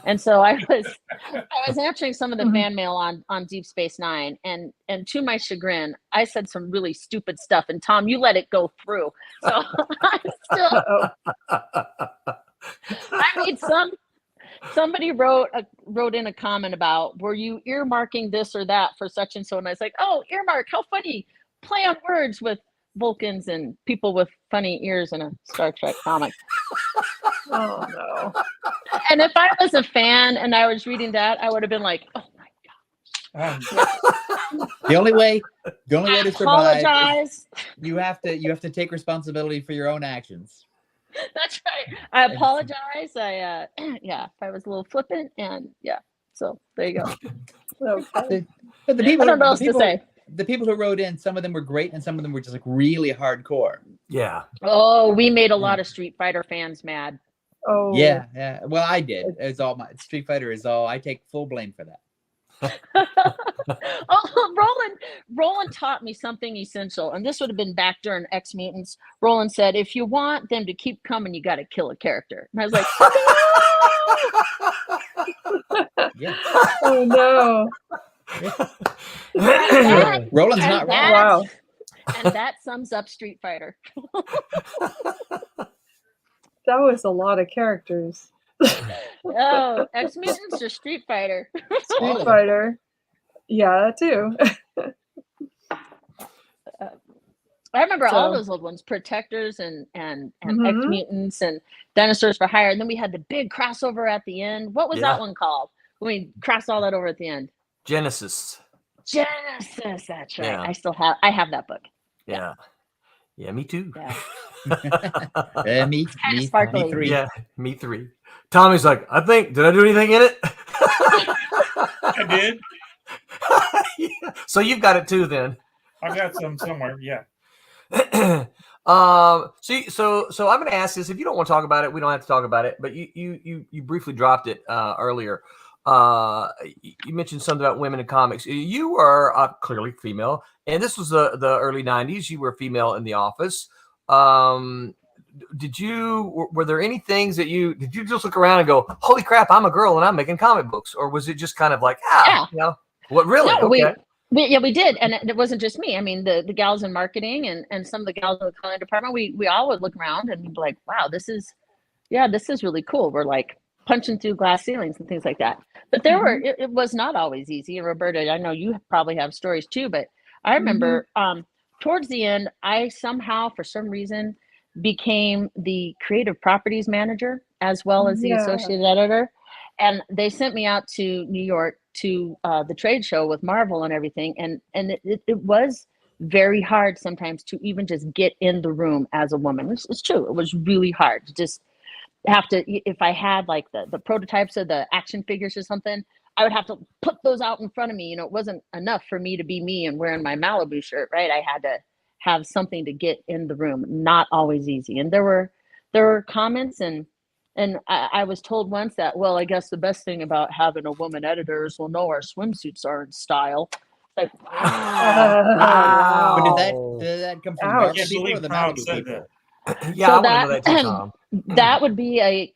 [SPEAKER 8] And so I was answering some of the fan mail on Deep Space Nine, and to my chagrin, I said some really stupid stuff, and Tom, you let it go through. So I made somebody wrote in a comment about, "Were you earmarking this or that for such and so?" And I was like, "Oh, earmark, how funny, play on words with Vulcans and people with funny ears in a Star Trek comic."
[SPEAKER 4] Oh no.
[SPEAKER 8] And if I was a fan and I was reading that, I would have been like, "Oh my God."
[SPEAKER 5] The only way to survive,
[SPEAKER 8] apologize.
[SPEAKER 5] you have to take responsibility for your own actions.
[SPEAKER 8] That's right. I apologize. If I was a little flippant, and so there you go.
[SPEAKER 4] Okay.
[SPEAKER 5] But the
[SPEAKER 8] I
[SPEAKER 5] people,
[SPEAKER 8] don't know what to say.
[SPEAKER 5] The people who wrote in, some of them were great, and some of them were just like really hardcore.
[SPEAKER 2] Yeah.
[SPEAKER 8] Oh, we made a lot of Street Fighter fans mad.
[SPEAKER 4] Oh
[SPEAKER 5] Yeah. Well, I did. It's all my Street Fighter is all. I take full blame for that.
[SPEAKER 8] Oh, Roland taught me something essential, and this would have been back during X Mutants. Roland said, "If you want them to keep coming, you got to kill a character." And I was like,
[SPEAKER 5] Yeah.
[SPEAKER 4] Oh no.
[SPEAKER 5] Roland's not wrong.
[SPEAKER 4] Wow.
[SPEAKER 8] And that sums up Street Fighter.
[SPEAKER 4] That was a lot of characters.
[SPEAKER 8] Oh, X Mutants or Street Fighter?
[SPEAKER 4] Street Fighter. Yeah, too.
[SPEAKER 8] I remember all
[SPEAKER 4] So-
[SPEAKER 8] those old ones, Protectors and X
[SPEAKER 4] Mhm.
[SPEAKER 8] Mutants and Dinosaurs for Hire. And then we had the big crossover at the end. What was
[SPEAKER 2] Yeah.
[SPEAKER 8] that one called? When we crossed all that over at the end.
[SPEAKER 2] Genesis.
[SPEAKER 8] Genesis, that's right.
[SPEAKER 2] Yeah.
[SPEAKER 8] I have that book.
[SPEAKER 2] Yeah. Yeah, me too.
[SPEAKER 8] Yeah.
[SPEAKER 5] Me
[SPEAKER 8] Kinda sparkly.
[SPEAKER 5] three.
[SPEAKER 2] Yeah, me three. Tommy's like, did I do anything in it?
[SPEAKER 6] I did.
[SPEAKER 2] Yeah. So you've got it too then.
[SPEAKER 6] I've got some somewhere. Yeah.
[SPEAKER 2] So I'm going to ask this. If you don't want to talk about it, we don't have to talk about it. But you briefly dropped it earlier. You mentioned something about women in comics. You are clearly female, and this was the early '90s. You were female in the office. Were there any things that did you just look around and go, "Holy crap, I'm a girl and I'm making comic books," or was it just kind of like, what really?
[SPEAKER 8] No,
[SPEAKER 2] Okay.
[SPEAKER 8] we did, and it wasn't just me. I mean, the gals in marketing and some of the gals in the coloring department, we all would look around and be like, "Wow, this is really cool." We're like punching through glass ceilings and things like that. But it was not always easy. And Roberta, I know you probably have stories too, but I remember towards the end, I somehow, for some reason, became the creative properties manager as well as the associate editor. And they sent me out to New York to the trade show with Marvel and everything. And it was very hard sometimes to even just get in the room as a woman. It's true. It was really hard to just have to, if I had like the prototypes of the action figures or something, I would have to put those out in front of me. It wasn't enough for me to be me and wearing my Malibu shirt, right? I had to have something to get in the room. Not always easy. And there were comments and I was told once that, well, I guess the best thing about having a woman editor is we'll know our swimsuits are in style. Like, wow.
[SPEAKER 5] But did that come from the Marvel people or the Malibu people?
[SPEAKER 2] Yeah,
[SPEAKER 8] So
[SPEAKER 2] I want to know that too, Tom.
[SPEAKER 8] That would be a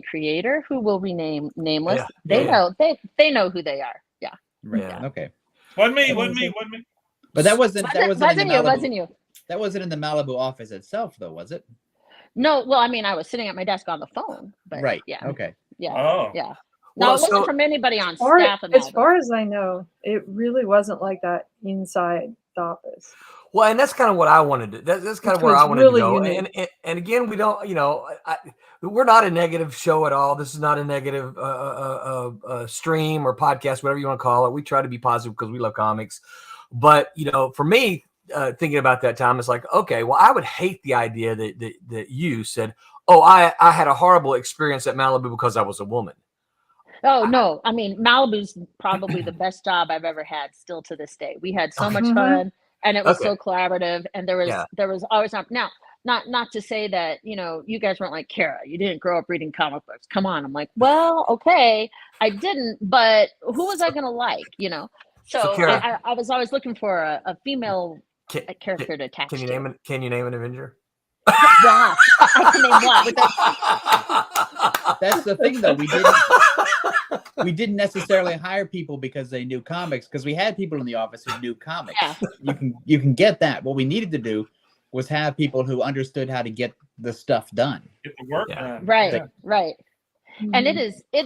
[SPEAKER 8] creator who will rename nameless.
[SPEAKER 2] Yeah.
[SPEAKER 8] They know who they are. Yeah.
[SPEAKER 5] Right.
[SPEAKER 2] Yeah.
[SPEAKER 5] Okay.
[SPEAKER 6] Wasn't me.
[SPEAKER 5] But that wasn't
[SPEAKER 8] you.
[SPEAKER 5] That wasn't in the Malibu office itself, though, was it?
[SPEAKER 8] No, well, I mean, I was sitting at my desk on the phone, but
[SPEAKER 5] Right.
[SPEAKER 8] yeah.
[SPEAKER 5] Okay.
[SPEAKER 8] Yeah.
[SPEAKER 6] Oh.
[SPEAKER 8] Yeah.
[SPEAKER 2] Well,
[SPEAKER 8] No, it wasn't from anybody on
[SPEAKER 4] Or,
[SPEAKER 8] staff.
[SPEAKER 4] as far as I know, it really wasn't like that inside the office.
[SPEAKER 2] Well, and that's kind of what I wanted to. That's kind of
[SPEAKER 4] Which
[SPEAKER 2] where
[SPEAKER 4] was
[SPEAKER 2] I wanted
[SPEAKER 4] really
[SPEAKER 2] to go.
[SPEAKER 4] unique.
[SPEAKER 2] And again, we don't. We're not a negative show at all. This is not a negative stream or podcast, whatever you want to call it. We try to be positive because we love comics. But for me, thinking about that time, it's like, okay, well, I would hate the idea that you said, "Oh, I had a horrible experience at Malibu because I was a woman."
[SPEAKER 8] Oh no, I mean, Malibu's probably the best job I've ever had still to this day. We had so much fun and it was so collaborative and there was always now not to say that, you guys weren't like, Kara, you didn't grow up reading comic books. Come on. I'm like, well, okay, I didn't, but who was I going to like, So
[SPEAKER 2] Kara,
[SPEAKER 8] I was always looking for a female character to attach
[SPEAKER 2] Can you
[SPEAKER 8] to.
[SPEAKER 2] name an Avenger?
[SPEAKER 8] Yeah, I can name one.
[SPEAKER 5] That's the thing, though. We didn't necessarily hire people because they knew comics, because we had people in the office who knew comics.
[SPEAKER 8] Yeah.
[SPEAKER 5] You can get that. What we needed to do was have people who understood how to get the stuff done.
[SPEAKER 6] Get the work done.
[SPEAKER 8] Right. And it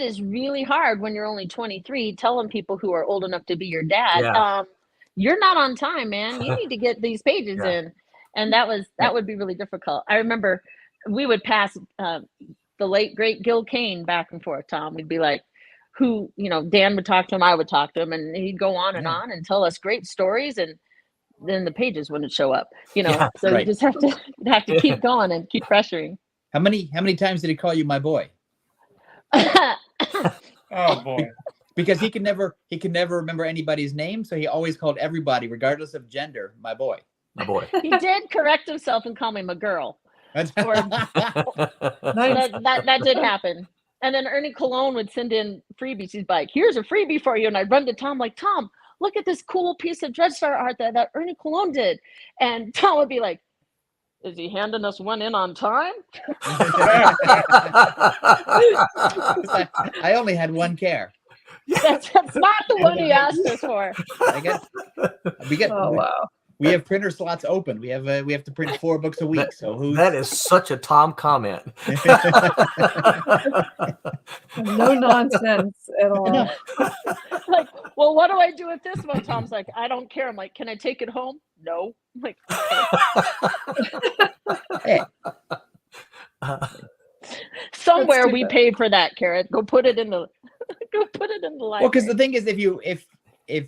[SPEAKER 8] is really hard when you're only 23 telling people who are old enough to be your dad, you're not on time, man. You need to get these pages in. And that would be really difficult. I remember we would pass the late great Gil Kane back and forth, Tom. We'd be like, Dan would talk to him, I would talk to him, and he'd go on and on and tell us great stories, and then the pages wouldn't show up, So you just have to keep going and keep pressuring.
[SPEAKER 5] How many times did he call you my boy?
[SPEAKER 6] Oh boy.
[SPEAKER 5] Because he can never remember anybody's name, so he always called everybody, regardless of gender, my boy.
[SPEAKER 2] My boy.
[SPEAKER 8] He did correct himself and call me my girl. That did happen. And then Ernie Cologne would send in freebies. He's like, here's a freebie for you. And I'd run to Tom like, Tom, look at this cool piece of Dread Star art that Ernie Cologne did. And Tom would be like, is he handing us one in on time?
[SPEAKER 5] I only had one care.
[SPEAKER 8] That's not the one he asked us for.
[SPEAKER 5] We have printer slots open. We have to print 4 books a week.
[SPEAKER 2] That is such a Tom comment.
[SPEAKER 4] No nonsense at all.
[SPEAKER 8] Like, well, what do I do with this one? Tom's like, I don't care. I'm like, can I take it home? No. I'm like, okay.
[SPEAKER 5] Hey.
[SPEAKER 8] Somewhere we paid for that, Carrot. Go put it in the library.
[SPEAKER 5] Well, because the thing is, if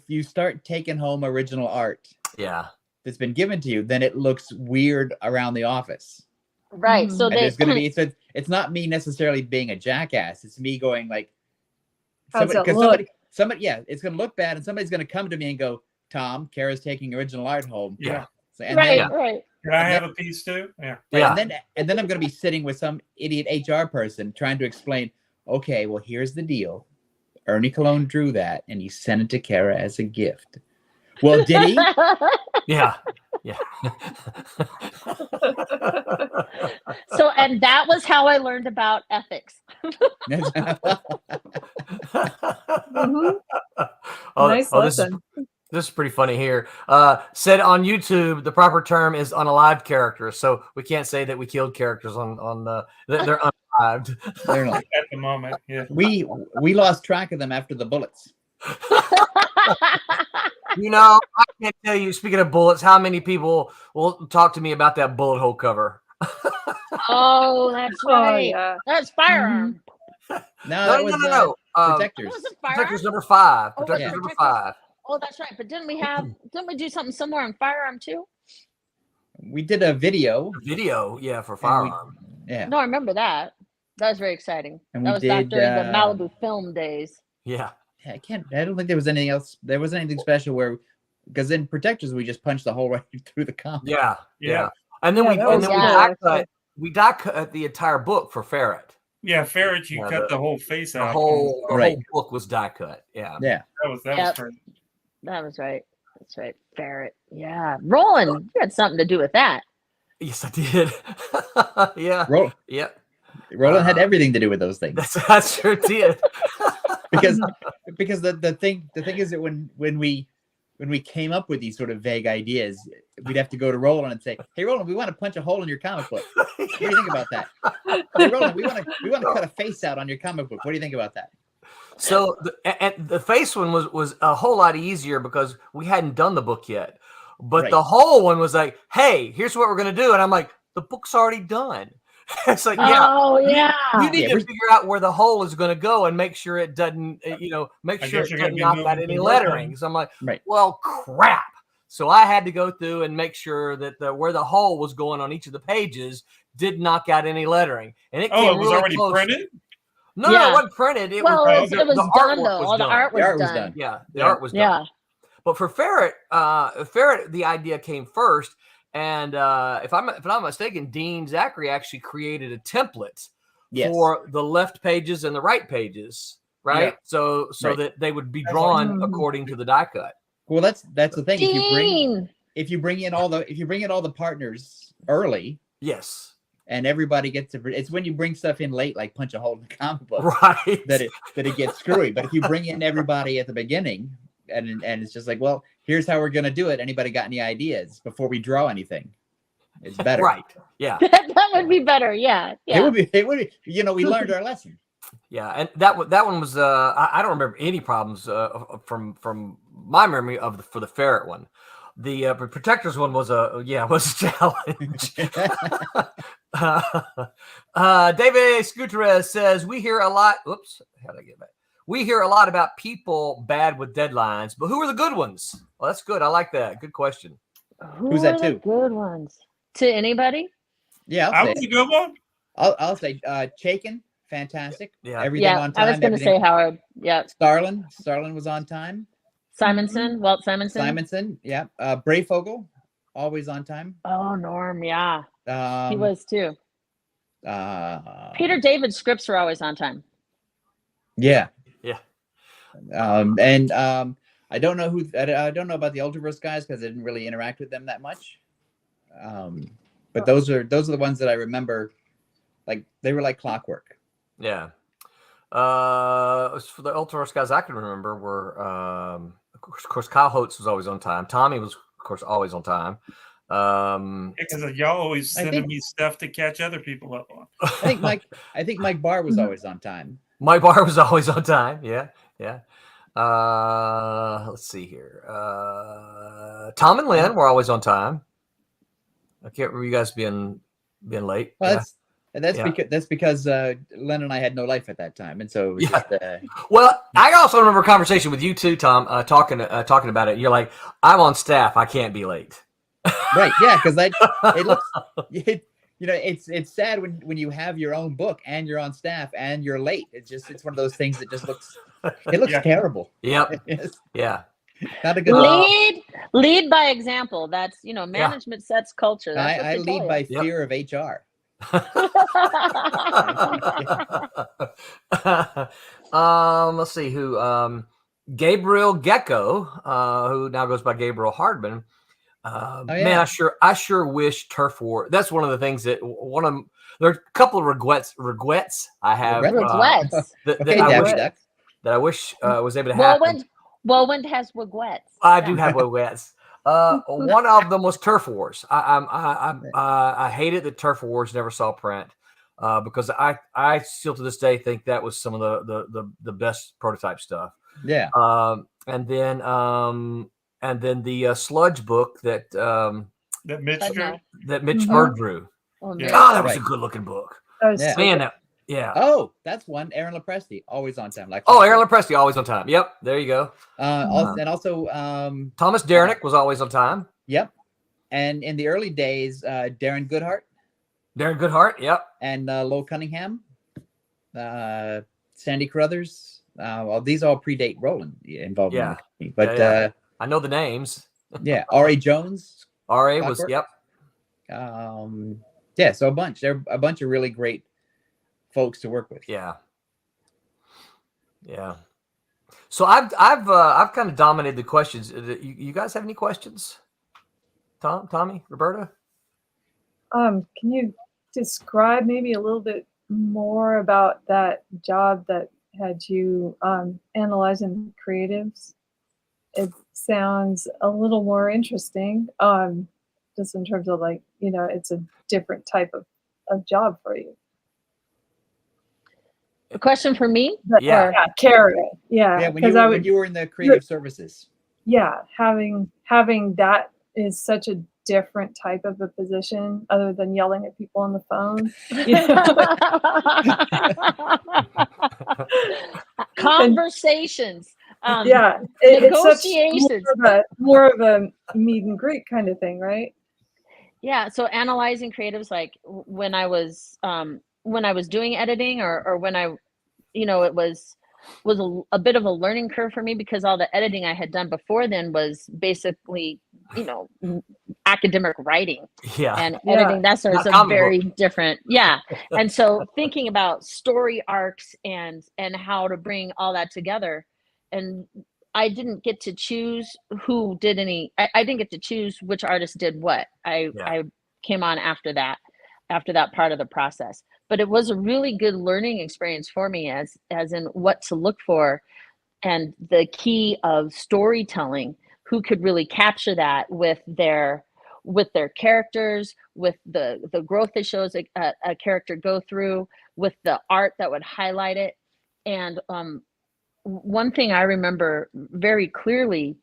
[SPEAKER 5] you start taking home original art, that's been given to you, then it looks weird around the office.
[SPEAKER 8] Right. So
[SPEAKER 5] there's going to be it's not me necessarily being a jackass. It's me going like, somebody, it's going to look bad, and somebody's going to come to me and go, Tom, Kara's taking original art home.
[SPEAKER 2] Yeah.
[SPEAKER 5] So,
[SPEAKER 8] right.
[SPEAKER 6] Can I have a piece too? Yeah.
[SPEAKER 5] And then I'm going to be sitting with some idiot HR person trying to explain, okay, well, here's the deal. Ernie Cologne drew that, and he sent it to Kara as a gift. Well, did he?
[SPEAKER 2] Yeah.
[SPEAKER 8] So, and that was how I learned about ethics.
[SPEAKER 4] Nice lesson.
[SPEAKER 2] This is pretty funny here. Said on YouTube, the proper term is unalived characters. So we can't say that we killed characters on the they're unalived.
[SPEAKER 5] They're not.
[SPEAKER 6] At the moment, yeah.
[SPEAKER 5] We lost track of them after the bullets.
[SPEAKER 2] You know, I can't tell you, speaking of bullets, how many people will talk to me about that bullet hole cover.
[SPEAKER 8] Oh, that's right.
[SPEAKER 4] Yeah.
[SPEAKER 8] That's firearm.
[SPEAKER 5] No. Protectors.
[SPEAKER 8] Was it firearm?
[SPEAKER 2] Protectors number 5.
[SPEAKER 8] Oh,
[SPEAKER 2] Protectors number 5.
[SPEAKER 8] Oh, that's right. But didn't we do something similar on firearm too?
[SPEAKER 5] We did a video.
[SPEAKER 2] For firearm.
[SPEAKER 8] No, I remember that. That was very exciting.
[SPEAKER 5] And
[SPEAKER 8] that was back during the Malibu film days.
[SPEAKER 2] Yeah.
[SPEAKER 5] I don't think there was anything else. There wasn't anything special because in Protectors we just punched the hole right through the comic.
[SPEAKER 2] Yeah. And then we die cut the entire book for Ferret.
[SPEAKER 6] Yeah, Ferret, you cut the whole face out.
[SPEAKER 2] The whole book was die cut. Yeah.
[SPEAKER 6] That was great.
[SPEAKER 8] That was right. That's right. Ferret. Yeah. Roland, you had something to do with that.
[SPEAKER 2] Yes, I did. Yeah.
[SPEAKER 5] Roland had everything to do with those things.
[SPEAKER 2] I sure did.
[SPEAKER 5] because the thing is that when we came up with these sort of vague ideas, we'd have to go to Roland and say, "Hey, Roland, we want to punch a hole in your comic book. What do you think about that? Hey, Roland, we want to cut a face out on your comic book. What do you think about that?"
[SPEAKER 2] So the face one was a whole lot easier because we hadn't done the book yet. But the whole one was like, "Hey, here's what we're gonna do," and I'm like, "The book's already done." It's like, you need to figure out where the hole is going to go and make sure it doesn't, make sure it doesn't knock out any lettering. So I'm like, well, crap. So I had to go through and make sure that where the hole was going on each of the pages did knock out any lettering. And it
[SPEAKER 6] was really already printed?
[SPEAKER 2] No, it wasn't printed. It was
[SPEAKER 8] done, though. All the art was done.
[SPEAKER 2] Yeah, the art was done. But for Ferret, the idea came first. And if I'm not mistaken, Dean Zachary actually created a template for the left pages and the right pages, right? Yeah. So that they would be drawn according to the die cut.
[SPEAKER 5] Well, that's the thing. If you bring in all the partners early,
[SPEAKER 2] yes,
[SPEAKER 5] and everybody gets to. It's when you bring stuff in late, like punch a hole in the comic book,
[SPEAKER 2] right?
[SPEAKER 5] That it gets screwy. But if you bring in everybody at the beginning. And it's just like, well, here's how we're gonna do it. Anybody got any ideas before we draw anything? It's better,
[SPEAKER 2] right? Yeah,
[SPEAKER 8] that would be better. Yeah.
[SPEAKER 5] It would be. We learned our lesson.
[SPEAKER 2] Yeah, and that one was. I don't remember any problems from my memory for the Ferret one. The Protectors one was a challenge. David Gutierrez says we hear a lot. Oops, how did I get back? We hear a lot about people bad with deadlines, but who are the good ones? Well, that's good. I like that. Good question.
[SPEAKER 5] Who's that to?
[SPEAKER 8] Good ones. To anybody?
[SPEAKER 5] Yeah,
[SPEAKER 6] I was a good one.
[SPEAKER 5] I'll say Chaikin, fantastic.
[SPEAKER 2] Yeah,
[SPEAKER 5] everything on time.
[SPEAKER 8] I was going to say Howard. Yeah.
[SPEAKER 5] Starlin was on time.
[SPEAKER 8] Walt Simonson.
[SPEAKER 5] Yeah. Brayfogle, always on time.
[SPEAKER 8] Oh, Norm, yeah. He was too. Peter David's scripts were always on time.
[SPEAKER 5] Yeah.
[SPEAKER 2] Yeah.
[SPEAKER 5] And I don't know I don't know about the Ultraverse guys because I didn't really interact with them that much. But those are the ones that I remember. Like they were like clockwork.
[SPEAKER 2] Yeah. For the Ultraverse guys I can remember were, of course, Kyle Holtz was always on time. Tommy was, of course, always on time.
[SPEAKER 6] Because y'all always sending me stuff to catch other people up on.
[SPEAKER 5] I think Mike Barr was always on time.
[SPEAKER 2] Mike Barr was always on time. Yeah. Let's see here. Tom and Lynn were always on time. I can't remember you guys being late.
[SPEAKER 5] Well, that's because Len and I had no life at that time, and so it was just,
[SPEAKER 2] well, I also remember a conversation with you too, Tom, talking about it. You're like, I'm on staff, I can't be late.
[SPEAKER 5] Right? Yeah, because it looks, it's sad when you have your own book and you're on staff and you're late. It's one of those things that just looks terrible.
[SPEAKER 2] Yep. Yeah.
[SPEAKER 5] Not a good
[SPEAKER 8] lead by example. That's management sets culture. That's
[SPEAKER 5] I lead by fear of HR.
[SPEAKER 2] Let's see who. Gabriel Gecko, who now goes by Gabriel Hardman. Man, I sure wish Turf War. That's one of the things that there are a couple of regrets I have. That I wish was able to happen.
[SPEAKER 8] Whirlwind has regrets.
[SPEAKER 2] I do have regrets. One of them was Turf Wars. I hated that Turf Wars never saw print because I still to this day think that was some of the best prototype stuff.
[SPEAKER 5] Yeah.
[SPEAKER 2] And then the Sludge book that Mitch Bird drew.
[SPEAKER 8] Oh,
[SPEAKER 2] God, that was a good looking book. Man,
[SPEAKER 5] Oh, that's one. Aaron Lepresti, always on time.
[SPEAKER 2] Aaron Lepresti, always on time. Yep, there you go.
[SPEAKER 5] And also
[SPEAKER 2] Thomas Derenick was always on time.
[SPEAKER 5] Yep. And in the early days, Darren Goodhart.
[SPEAKER 2] Yep.
[SPEAKER 5] And Lowell Cunningham, Sandy Carruthers. Well, these all predate Roland involvement. Yeah. But
[SPEAKER 2] I know the names.
[SPEAKER 5] Yeah. R.A. Jones.
[SPEAKER 2] R.A. was, yep.
[SPEAKER 5] So a bunch. There are a bunch of really great folks to work with.
[SPEAKER 2] Yeah. So I've kind of dominated the questions. You guys have any questions? Tommy, Roberta?
[SPEAKER 4] Can you describe maybe a little bit more about that job that had you analyzing creatives? It sounds a little more interesting, just in terms of it's a different type of job for you.
[SPEAKER 8] A question for me?
[SPEAKER 4] Carrie. Yeah.
[SPEAKER 5] When you were in the creative services.
[SPEAKER 4] Yeah, having that is such a different type of a position other than yelling at people on the phone.
[SPEAKER 8] Conversations.
[SPEAKER 4] Negotiations. It's more of a meet and greet kind of thing, right?
[SPEAKER 8] Yeah. So analyzing creatives, like when I was doing editing or when it was a bit of a learning curve for me because all the editing I had done before then was basically, academic writing and editing. That's a very different. Yeah. And so thinking about story arcs and how to bring all that together, and I didn't get to choose who did any, I didn't get to choose which artist did what. I came on after that part of the process. But it was a really good learning experience for me as in what to look for and the key of storytelling, who could really capture that with their characters, with the growth that shows a character go through, with the art that would highlight it. And one thing I remember very clearly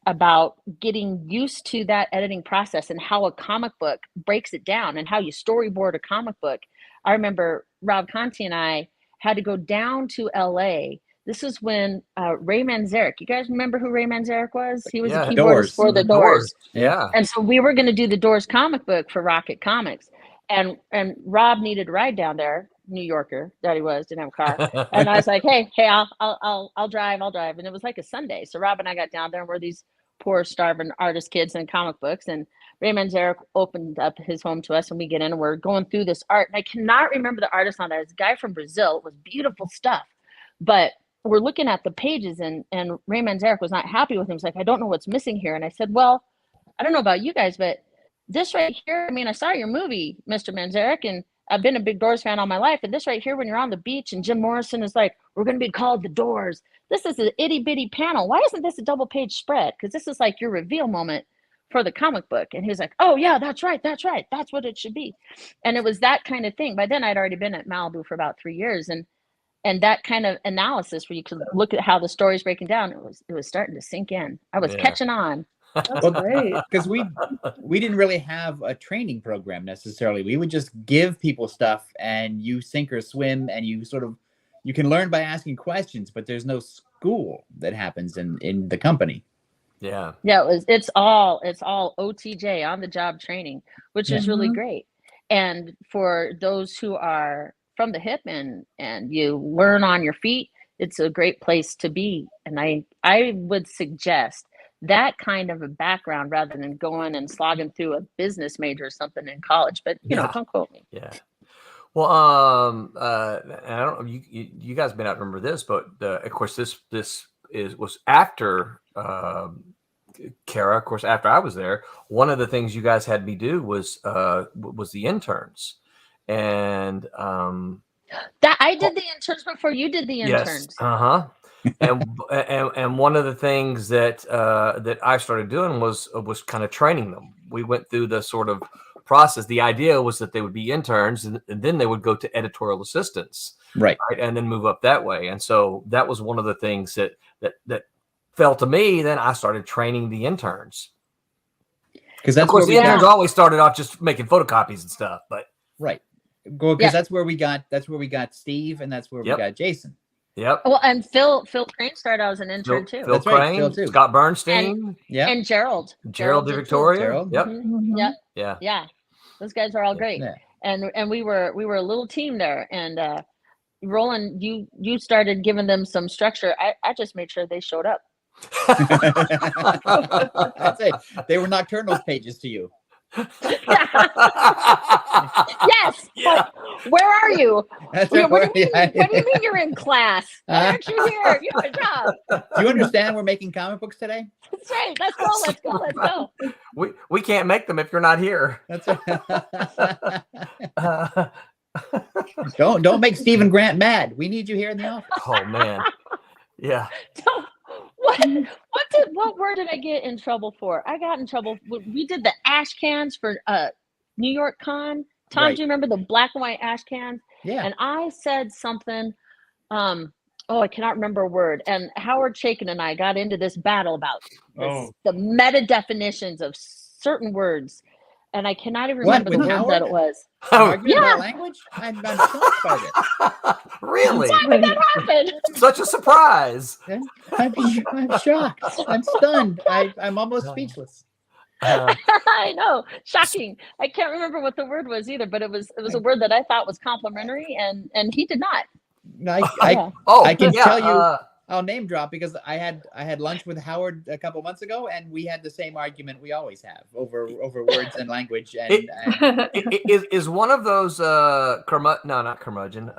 [SPEAKER 8] about getting used to that editing process and how a comic book breaks it down and how you storyboard a comic book. I remember Rob Conti and I had to go down to LA. This is when Ray Manzarek, you guys remember who Ray Manzarek was? He was a keyboardist for the Doors.
[SPEAKER 2] Yeah.
[SPEAKER 8] And so we were going to do the Doors comic book for Rocket Comics. And Rob needed a ride down there, New Yorker that he was, didn't have a car. And I was like, hey, I'll drive. And it was like a Sunday. So Rob and I got down there and we're these poor starving artist kids in comic books. And Ray Manzarek opened up his home to us and we get in and we're going through this art. And I cannot remember the artist on that. It's a guy from Brazil. It was beautiful stuff. But we're looking at the pages, and Ray Manzarek was not happy with him. He's like, I don't know what's missing here. And I said, well, I don't know about you guys, but this right here, I mean, I saw your movie, Mr. Manzarek, and I've been a big Doors fan all my life. And this right here, when you're on the beach and Jim Morrison is like, we're going to be called the Doors. This is an itty bitty panel. Why isn't this a double page spread? Because this is like your reveal moment for the comic book. And he was like, oh yeah, that's right. That's what it should be. And it was that kind of thing. By then I'd already been at Malibu for about 3 years. And that kind of analysis where you could look at how the story's breaking down, it was starting to sink in. I was catching on.
[SPEAKER 4] That's great.
[SPEAKER 5] Because we didn't really have a training program necessarily. We would just give people stuff, and you sink or swim, and you can learn by asking questions, but there's no school that happens in the company.
[SPEAKER 2] Yeah.
[SPEAKER 8] Yeah, it's all OTJ, on the job training, which is really great. And for those who are from the hip and you learn on your feet, it's a great place to be. And I would suggest that kind of a background rather than going and slogging through a business major or something in college. But you know, don't quote me.
[SPEAKER 2] Yeah. Well, I don't know. You guys may not remember this, but of course this was after Kara. Of course, after I was there, one of the things you guys had me do was the interns, and
[SPEAKER 8] that I did the interns before you did the interns.
[SPEAKER 2] Yes. And one of the things that I started doing was kind of training them. We went through the sort of process. The idea was that they would be interns, and then they would go to editorial assistants,
[SPEAKER 5] right,
[SPEAKER 2] and then move up that way. And so that was one of the things that fell to me. Then I started training the interns,
[SPEAKER 5] because of
[SPEAKER 2] course the interns always started off just making photocopies and stuff, but
[SPEAKER 5] right, because that's where we got Steve, and that's where we got Jason.
[SPEAKER 2] Yep.
[SPEAKER 8] Well, and Phil Crane started out as an intern too.
[SPEAKER 2] Phil Crane,
[SPEAKER 5] Phil too.
[SPEAKER 2] Scott Bernstein,
[SPEAKER 8] and Gerald
[SPEAKER 2] De Victoria.
[SPEAKER 5] Gerald.
[SPEAKER 2] Yep.
[SPEAKER 8] Yeah. Those guys are all great.
[SPEAKER 5] Yeah.
[SPEAKER 8] And we were a little team there. And Roland, you started giving them some structure. I just made sure they showed up.
[SPEAKER 5] That's it. They were Nocturnals pages to you.
[SPEAKER 8] Yes.
[SPEAKER 2] Yeah.
[SPEAKER 8] Where are you?
[SPEAKER 5] That's
[SPEAKER 8] What do you mean you're in class? Why aren't you here? You have a job.
[SPEAKER 5] Do you understand we're making comic books today?
[SPEAKER 8] That's right. Let's go.
[SPEAKER 2] We can't make them if you're not here.
[SPEAKER 5] That's Don't make Stephen Grant mad. We need you here in the office.
[SPEAKER 2] Oh man. Yeah.
[SPEAKER 8] What word did I get in trouble for? I got in trouble. We did the ash cans for New York Con. Tom,
[SPEAKER 5] Right.
[SPEAKER 8] do you remember the black and white ash cans?
[SPEAKER 5] Yeah.
[SPEAKER 8] And I said something, I cannot remember a word. And Howard Chaykin and I got into this battle about the meta definitions of certain words. And I cannot even remember the word that it was.
[SPEAKER 5] Arguing about language? I'm shocked by this.
[SPEAKER 2] Really?
[SPEAKER 8] Why would that happen?
[SPEAKER 2] Such a surprise.
[SPEAKER 5] I'm shocked. I'm stunned. I'm almost speechless.
[SPEAKER 8] I know, shocking. I can't remember what the word was either, but it was a word that I thought was complimentary, and he did not.
[SPEAKER 5] I can tell you. I'll name drop because I had lunch with Howard a couple months ago, and we had the same argument we always have over words and language. And
[SPEAKER 2] is one of those not curmudgeon.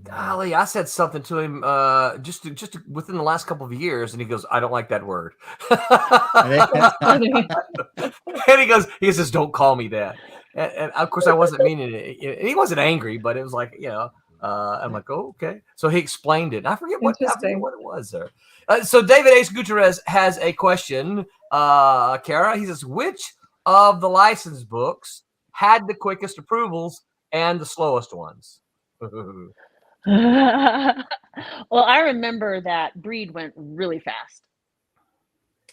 [SPEAKER 2] Golly, I said something to him just within the last couple of years, and he goes, "I don't like that word." And he says, "Don't call me that." And of course, I wasn't meaning it. He wasn't angry, but it was like, I'm like, oh, okay. So he explained it. I forget what it was there. So David Ace Gutierrez has a question. Kara, he says, which of the licensed books had the quickest approvals and the slowest ones?
[SPEAKER 8] Well, I remember that Breed went really fast.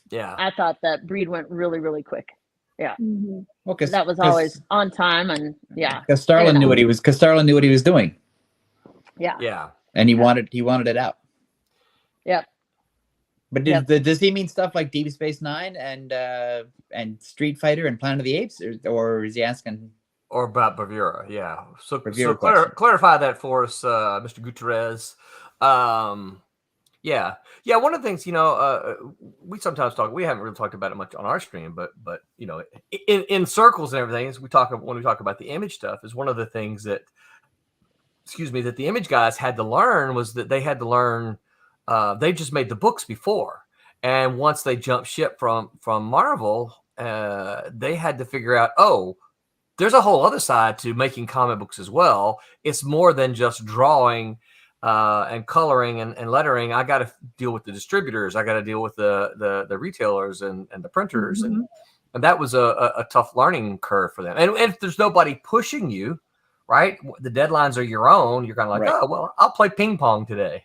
[SPEAKER 2] Yeah.
[SPEAKER 8] I thought that Breed went really, really quick. Yeah.
[SPEAKER 4] Mm-hmm.
[SPEAKER 5] Well,
[SPEAKER 8] that was always on time, and yeah.
[SPEAKER 5] Because Starlin knew what he was doing.
[SPEAKER 8] Yeah.
[SPEAKER 2] Yeah.
[SPEAKER 5] And he wanted it out.
[SPEAKER 8] Yep.
[SPEAKER 5] But does he mean stuff like Deep Space Nine and Street Fighter and Planet of the Apes, or is he asking?
[SPEAKER 2] Or about Bravura, yeah. So
[SPEAKER 5] Bravura
[SPEAKER 2] that for us, Mr. Gutierrez. Yeah. One of the things, we sometimes talk. We haven't really talked about it much on our stream, but in circles and everything, when we talk about the image stuff, is one of the things that that the Image guys had to learn was that they had to learn. They just made the books before, and once they jumped ship from Marvel, they had to figure out, there's a whole other side to making comic books as well. It's more than just drawing and coloring and lettering. I got to deal with the distributors. I got to deal with the retailers and the printers, and that was a tough learning curve for them. And if there's nobody pushing you, right, the deadlines are your own. You're kind of like, oh well, I'll play ping pong today.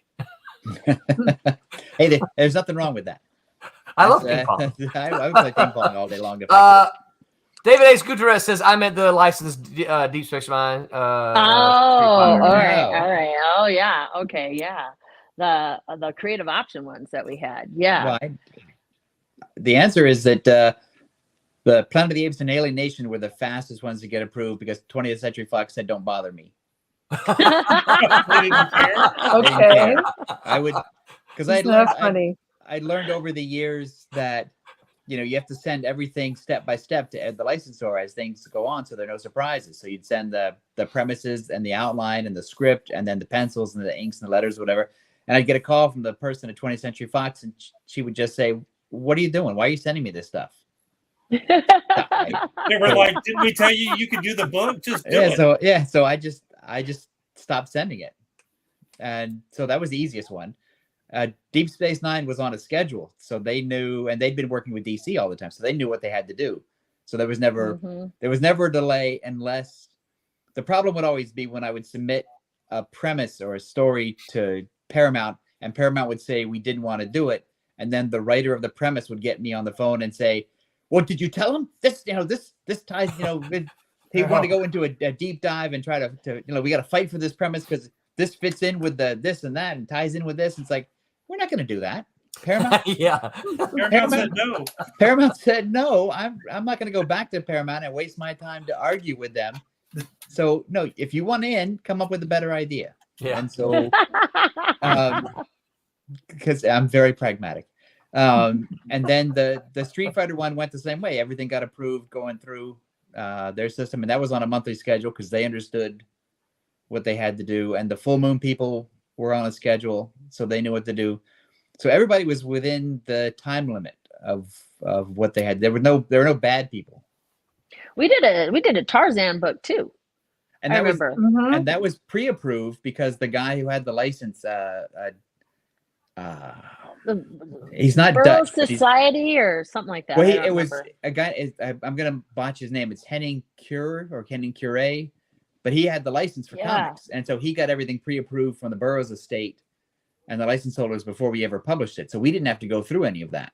[SPEAKER 5] Hey, there's nothing wrong with that.
[SPEAKER 2] I love ping pong.
[SPEAKER 5] I would play ping pong all day long.
[SPEAKER 2] David Ace Gutierrez says, I'm at the licensed Deep Space Mine.
[SPEAKER 8] All right. Oh, yeah. Okay, yeah. The creative option ones that we had. Yeah.
[SPEAKER 5] Right. The answer is that the Planet of the Apes and Alien Nation were the fastest ones to get approved because 20th Century Fox said, don't bother me.
[SPEAKER 4] Okay.
[SPEAKER 5] I would, because I learned over the years that, you have to send everything step by step to the licensor as things go on, so there are no surprises. So you'd send the premises and the outline and the script, and then the pencils and the inks and the letters, whatever. And I'd get a call from the person at 20th Century Fox, and she would just say, "What are you doing? Why are you sending me this stuff?"
[SPEAKER 6] They were like, "Didn't we tell you could do the book? Just do it."
[SPEAKER 5] So I just stopped sending it, and so that was the easiest one. Deep Space Nine was on a schedule, so they knew, and they'd been working with DC all the time, so they knew what they had to do. So there was never a delay, unless the problem would always be when I would submit a premise or a story to Paramount, and Paramount would say we didn't want to do it, and then the writer of the premise would get me on the phone and say, "Well, did you tell him this? This ties. He wanted to go into a deep dive and try to we got to fight for this premise because this fits in with the this and that and ties in with this." It's like, we're not going to do that. Paramount,
[SPEAKER 6] Paramount said no.
[SPEAKER 5] Paramount said no. I'm not going to go back to Paramount and waste my time to argue with them. So no, if you want in, come up with a better idea.
[SPEAKER 2] Yeah.
[SPEAKER 5] And so, because I'm very pragmatic. And then the Street Fighter one went the same way. Everything got approved going through their system, and that was on a monthly schedule because they understood what they had to do, and the Full Moon people were on a schedule, so they knew what to do. So everybody was within the time limit of what they had. There were no bad people.
[SPEAKER 8] We did a Tarzan book too.
[SPEAKER 5] And
[SPEAKER 8] I
[SPEAKER 5] that
[SPEAKER 8] remember.
[SPEAKER 5] And that was pre-approved because the guy who had the license, he's not
[SPEAKER 8] Burroughs
[SPEAKER 5] Dutch.
[SPEAKER 8] Society or something like that.
[SPEAKER 5] Well, it was a guy. I'm gonna botch his name. It's Henning Cure or Henning Cure. But he had the license for comics, and so he got everything pre-approved from the Burroughs estate and the license holders before we ever published it. So we didn't have to go through any of that.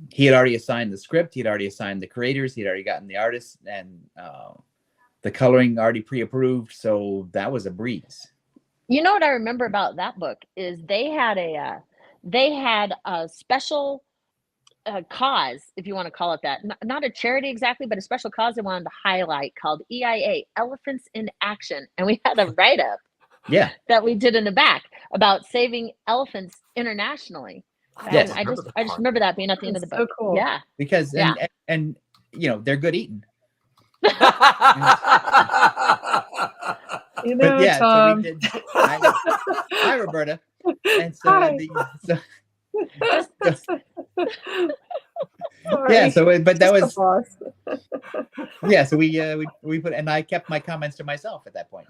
[SPEAKER 5] He had already assigned the script. He'd already assigned the creators. He'd already gotten the artists and the coloring already pre-approved. So that was a breeze.
[SPEAKER 8] You know what I remember about that book is they had a special cause, if you want to call it that, not a charity exactly, but a special cause they wanted to highlight called EIA, Elephants in Action. And we had a write-up that we did in the back about saving elephants internationally.
[SPEAKER 5] Yes.
[SPEAKER 8] I just remember that being at the end of the book.
[SPEAKER 4] So cool.
[SPEAKER 8] Yeah.
[SPEAKER 5] Because and they're good eating.
[SPEAKER 4] Tom.
[SPEAKER 5] So we did. Hi, Roberta. And so but that was so we put, and I kept my comments to myself at that point.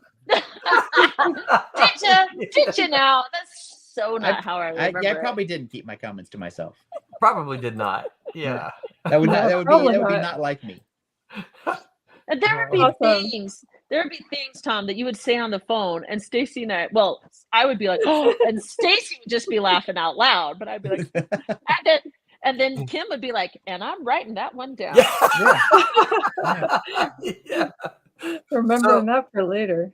[SPEAKER 8] Did you now? That's so not how I remember.
[SPEAKER 5] I probably didn't keep my comments to myself.
[SPEAKER 2] Probably did not. Yeah.
[SPEAKER 5] That would be not like me.
[SPEAKER 8] And there would be things. There would be things, Tom, that you would say on the phone, and Stacy and I would be like, "Oh," and Stacy would just be laughing out loud, but I'd be like, and then Kim would be like, "And I'm writing that one down."
[SPEAKER 4] Remembering that for later.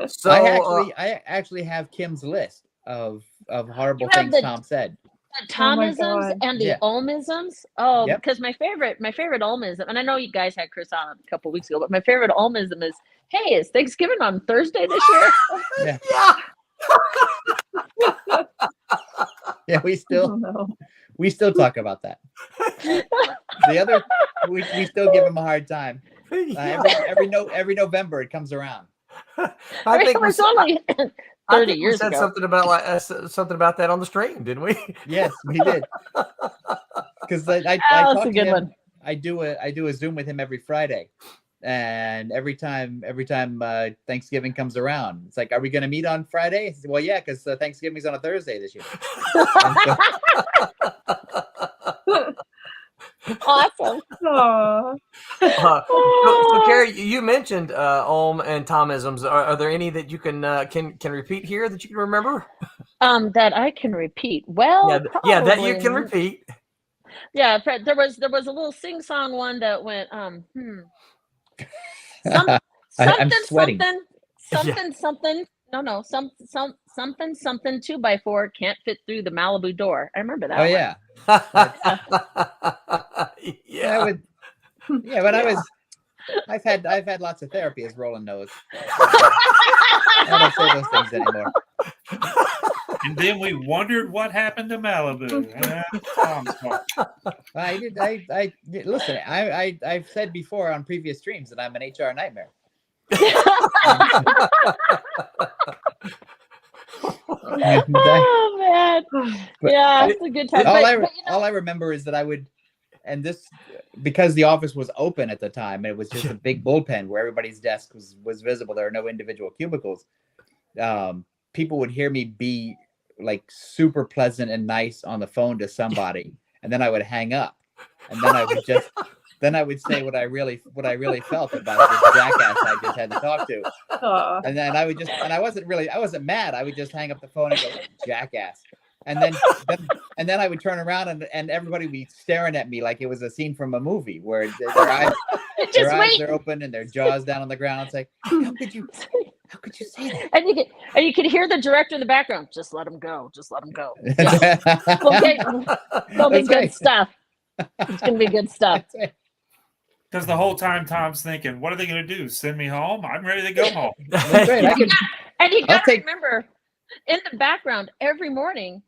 [SPEAKER 5] So I actually have Kim's list of horrible things Tom said.
[SPEAKER 8] The Tomisms and the Olmisms. Because my favorite Olmism, and I know you guys had Chris on a couple weeks ago, but my favorite Olmism is, "Hey, is Thanksgiving on Thursday this year?"
[SPEAKER 5] Yeah, we still talk about that. The other, we still give him a hard time. Every November it comes around.
[SPEAKER 2] I think
[SPEAKER 8] it was only 30
[SPEAKER 2] I think
[SPEAKER 8] years
[SPEAKER 2] we said
[SPEAKER 8] ago.
[SPEAKER 2] something about something about that on the stream, didn't we?
[SPEAKER 5] Yes, we did. Because I
[SPEAKER 8] That's
[SPEAKER 5] talk
[SPEAKER 8] a
[SPEAKER 5] to
[SPEAKER 8] good
[SPEAKER 5] him.
[SPEAKER 8] one.
[SPEAKER 5] I do a Zoom with him every Friday, and every time Thanksgiving comes around, it's like, are we going to meet on Friday? I said, well, yeah, because Thanksgiving's on a Thursday this year.
[SPEAKER 8] Awesome.
[SPEAKER 2] So Carrie, you mentioned Ulm and Thomisms. Are there any that you can repeat here that you can remember?
[SPEAKER 8] That I can repeat. Well,
[SPEAKER 2] yeah, that you
[SPEAKER 8] probably
[SPEAKER 2] can
[SPEAKER 8] not.
[SPEAKER 2] repeat.
[SPEAKER 8] Yeah, there was a little sing-song one that went
[SPEAKER 5] I'm sweating.
[SPEAKER 8] something. No, something 2x4 can't fit through the Malibu door. I remember that.
[SPEAKER 5] Oh
[SPEAKER 8] one.
[SPEAKER 5] yeah.
[SPEAKER 2] Yeah.
[SPEAKER 5] I've had lots of therapy, as Roland knows. I don't say those things anymore.
[SPEAKER 6] And then we wondered what happened to Malibu.
[SPEAKER 5] Listen. I've said before on previous streams that I'm an HR nightmare.
[SPEAKER 8] Oh man, yeah, it's a good time.
[SPEAKER 5] All I remember is that I would, and this because the office was open at the time, and it was just a big bullpen where everybody's desk was visible. There are no individual cubicles. People would hear me be like super pleasant and nice on the phone to somebody, and then I would hang up, and then I would say what I really felt about this jackass I just had to talk to. And then I wasn't mad. I would just hang up the phone and go, jackass. And then I would turn around and everybody would be staring at me like it was a scene from a movie where their eyes are open and their jaws down on the ground. It's like, how could you say that?
[SPEAKER 8] And you could hear the director in the background. Just let him go. Just let him go. It'll be good stuff. It's gonna be good stuff.
[SPEAKER 6] Because the whole time Tom's thinking, what are they going to do? Send me home? I'm ready to go home.
[SPEAKER 8] And you got to remember, in the background, every morning,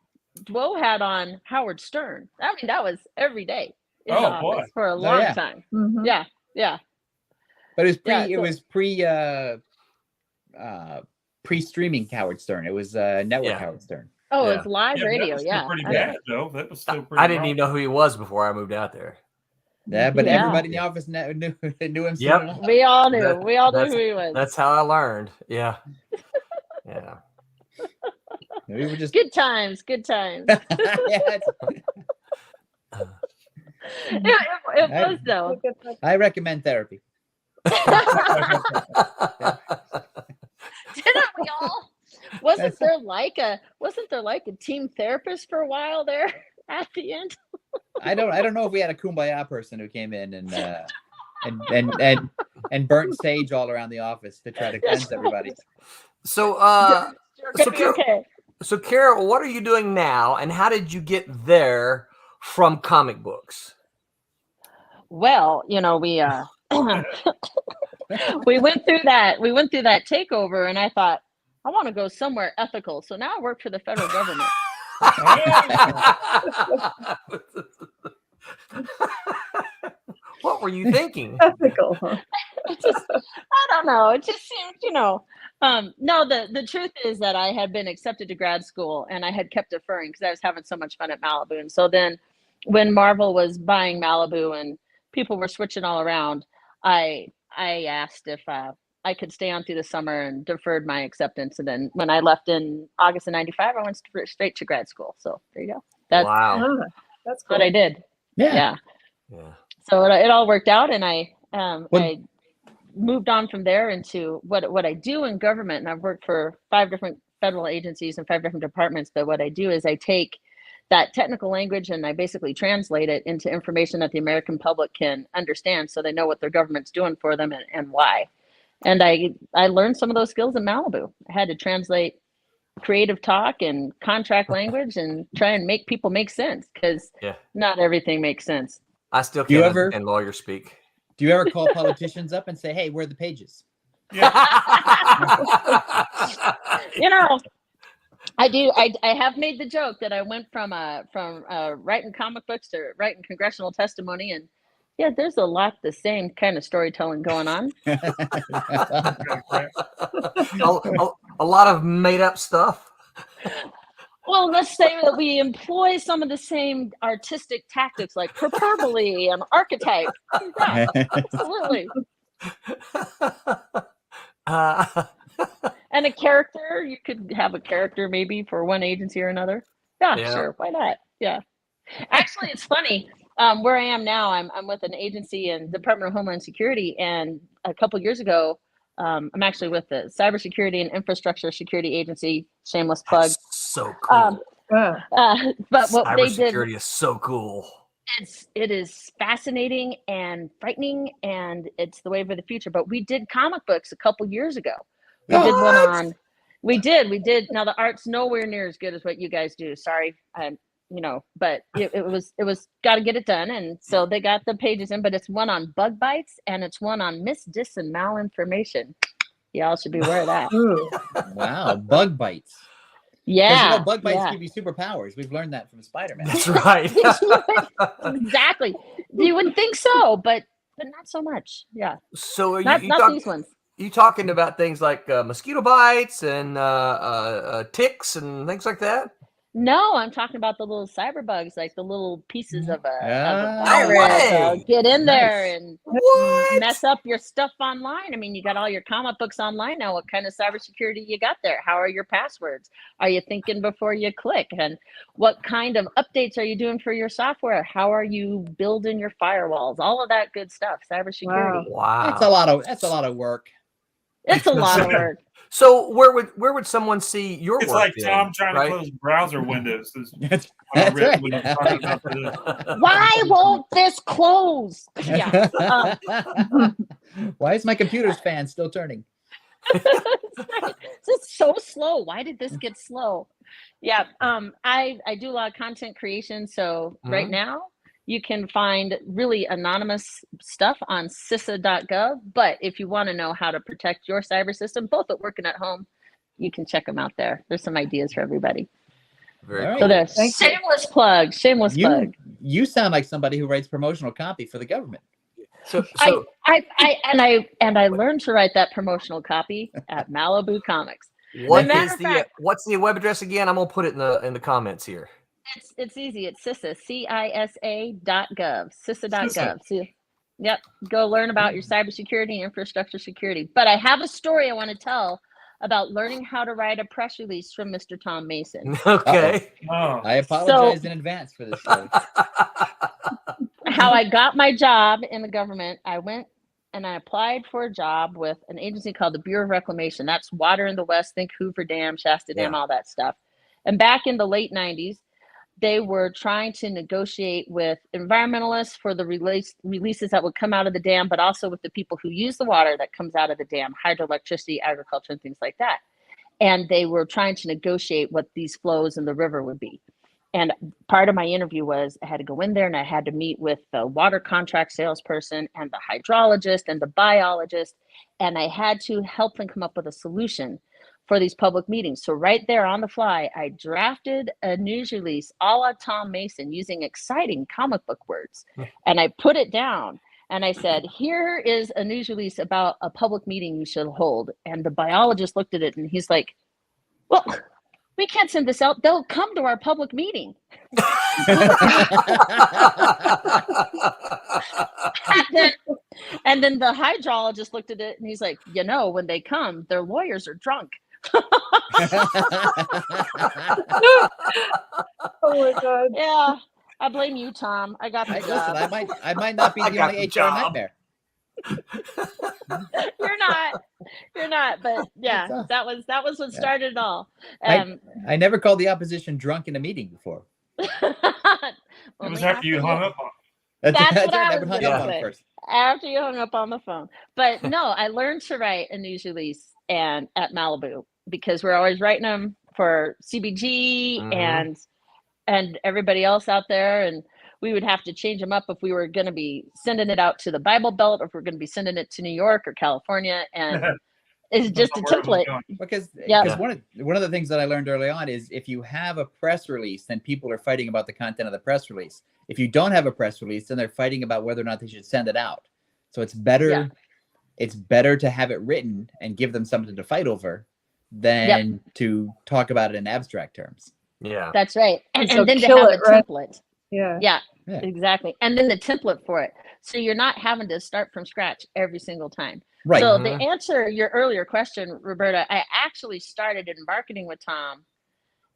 [SPEAKER 8] Dwo had on Howard Stern. I mean, that was every day in the office for a long time. Mm-hmm. Yeah.
[SPEAKER 5] But it was pre-streaming Howard Stern. It was network Howard Stern.
[SPEAKER 8] Oh, it was live radio.
[SPEAKER 6] That was pretty bad, though. That was still pretty.
[SPEAKER 2] I didn't even know who he was before I moved out there.
[SPEAKER 5] Yeah, but everybody in the office knew him.
[SPEAKER 2] Yep.
[SPEAKER 8] We all knew. We all knew who he was.
[SPEAKER 2] That's how I learned. Yeah. Yeah.
[SPEAKER 5] We were just
[SPEAKER 8] good times. It was though.
[SPEAKER 5] I recommend therapy.
[SPEAKER 8] Didn't we all? Wasn't there like a team therapist for a while there at the end?
[SPEAKER 5] I don't know if we had a kumbaya person who came in and burnt sage all around the office to try to cleanse everybody.
[SPEAKER 2] So Carol, what are you doing now, and how did you get there from comic books?
[SPEAKER 8] Well, we we went through that takeover, and I thought, I want to go somewhere ethical. So now I work for the federal government.
[SPEAKER 2] What were you thinking?
[SPEAKER 4] Ethical, huh?
[SPEAKER 8] I don't know. It just seemed, no, the truth is that I had been accepted to grad school, and I had kept deferring because I was having so much fun at Malibu. And so then when Marvel was buying Malibu and people were switching all around, I asked if I could stay on through the summer and deferred my acceptance. And then when I left in August of '95, I went straight to grad school. So there you go. That's
[SPEAKER 2] wow.
[SPEAKER 4] That's cool.
[SPEAKER 8] what I did.
[SPEAKER 5] Yeah.
[SPEAKER 8] So it all worked out, and I moved on from there into what I do in government. And I've worked for 5 different federal agencies and 5 different departments. But what I do is I take that technical language and I basically translate it into information that the American public can understand, so they know what their government's doing for them and why. And I learned some of those skills in Malibu. I had to translate creative talk and contract language and try and make people make sense, because not everything makes sense.
[SPEAKER 2] I still can't understand lawyer speak.
[SPEAKER 5] Do you ever call politicians up and say, hey, where are the pages?
[SPEAKER 6] Yeah.
[SPEAKER 8] I do. I have made the joke that I went from writing comic books to writing congressional testimony, and Yeah, there's a lot the same kind of storytelling going on.
[SPEAKER 2] A lot of made up stuff.
[SPEAKER 8] Well, let's say that we employ some of the same artistic tactics like hyperbole and archetype. Yeah, absolutely. And a character, you could have a character maybe for one agency or another. Yeah. Sure. Why not? Yeah. Actually, it's funny. Where I am now, I'm with an agency in Department of Homeland Security, and a couple years ago, I'm actually with the Cybersecurity and Infrastructure Security Agency. Shameless plug.
[SPEAKER 2] That's so cool.
[SPEAKER 8] But what they did,
[SPEAKER 2] cybersecurity is so cool.
[SPEAKER 8] it is fascinating and frightening, and it's the wave of the future. But we did comic books a couple years ago. We did one on. We did. Now the art's nowhere near as good as what you guys do. Sorry, but it was got to get it done, and so they got the pages in. But it's one on bug bites, and it's one on dis, and malinformation. Y'all should be aware of that.
[SPEAKER 5] Wow, bug bites.
[SPEAKER 8] Yeah,
[SPEAKER 5] bug bites give you superpowers. We've learned that from Spider-Man.
[SPEAKER 2] That's right.
[SPEAKER 8] Exactly. You wouldn't think so, but not so much. Yeah.
[SPEAKER 2] So are
[SPEAKER 8] not these ones.
[SPEAKER 2] You talking about things like mosquito bites and ticks and things like that?
[SPEAKER 8] No, I'm talking about the little cyber bugs, like the little pieces of a
[SPEAKER 2] virus.
[SPEAKER 8] Get in there and mess up your stuff online. I mean, you got all your comic books online now. What kind of cybersecurity you got there? How are your passwords? Are you thinking before you click? And what kind of updates are you doing for your software? How are you building your firewalls? All of that good stuff. Cybersecurity.
[SPEAKER 2] Wow.
[SPEAKER 5] That's a lot of work.
[SPEAKER 8] It's a lot of work.
[SPEAKER 2] So where would someone see your work?
[SPEAKER 6] It's like
[SPEAKER 2] then,
[SPEAKER 6] Tom trying
[SPEAKER 2] right?
[SPEAKER 6] to close browser windows.
[SPEAKER 5] Right.
[SPEAKER 8] Why won't this close? Yeah.
[SPEAKER 5] Why is my computer's fan still turning?
[SPEAKER 8] It's so slow. Why did this get slow? Yeah. I do a lot of content creation. So right now you can find really anonymous stuff on CISA.gov. But if you want to know how to protect your cyber system, both at work and at home, you can check them out there. There's some ideas for everybody.
[SPEAKER 5] Very
[SPEAKER 8] So there's shameless plug. Shameless plug.
[SPEAKER 5] You sound like somebody who writes promotional copy for the government.
[SPEAKER 2] So
[SPEAKER 8] I learned to write that promotional copy at Malibu Comics.
[SPEAKER 2] What's the web address again? I'm gonna put it in the comments here.
[SPEAKER 8] It's easy. It's CISA, CISA.gov, CISA.gov. So, yep, go learn about your cybersecurity and infrastructure security. But I have a story I want to tell about learning how to write a press release from Mr. Tom Mason.
[SPEAKER 2] Okay.
[SPEAKER 5] I apologize in advance for this story.
[SPEAKER 8] How I got my job in the government, I went and I applied for a job with an agency called the Bureau of Reclamation. That's water in the West, think Hoover Dam, Shasta Dam, all that stuff. And back in the late 90s, they were trying to negotiate with environmentalists for the releases that would come out of the dam, but also with the people who use the water that comes out of the dam, hydroelectricity, agriculture, and things like that. And they were trying to negotiate what these flows in the river would be. And part of my interview was I had to go in there and I had to meet with the water contract salesperson and the hydrologist and the biologist. And I had to help them come up with a solution for these public meetings. So right there on the fly, I drafted a news release a la Tom Mason using exciting comic book words. And I put it down and I said, here is a news release about a public meeting you should hold. And the biologist looked at it and he's like, well, we can't send this out. They'll come to our public meeting. and then the hydrologist looked at it and he's like, when they come, their lawyers are drunk.
[SPEAKER 4] Oh my God.
[SPEAKER 8] Yeah, I blame you, Tom. I got the job.
[SPEAKER 5] Listen, I might not be the only HR nightmare.
[SPEAKER 8] You're not. But yeah, that was what started it all.
[SPEAKER 5] I never called the opposition drunk in a meeting before.
[SPEAKER 6] It was after you hung up on.
[SPEAKER 8] That's what I was
[SPEAKER 5] hung up on first.
[SPEAKER 8] After you hung up on the phone. But no, I learned to write a news release and at Malibu because we're always writing them for CBG and everybody else out there, and we would have to change them up if we were going to be sending it out to the Bible Belt, or if we're going to be sending it to New York or California. And It's just a template.
[SPEAKER 5] Because
[SPEAKER 8] Yeah.
[SPEAKER 5] one of the things that I learned early on is if you have a press release, then people are fighting about the content of the press release. If you don't have a press release, then they're fighting about whether or not they should send it out. So it's better to have it written and give them something to fight over than to talk about it in abstract terms.
[SPEAKER 2] Yeah,
[SPEAKER 8] that's right. And
[SPEAKER 4] so
[SPEAKER 8] then to
[SPEAKER 4] kill
[SPEAKER 8] have
[SPEAKER 4] it,
[SPEAKER 8] a
[SPEAKER 4] right?
[SPEAKER 8] template.
[SPEAKER 4] Yeah.
[SPEAKER 8] Yeah, exactly. And then the template for it. So you're not having to start from scratch every single time.
[SPEAKER 5] Right.
[SPEAKER 8] So to answer your earlier question, Roberta, I actually started in marketing with Tom.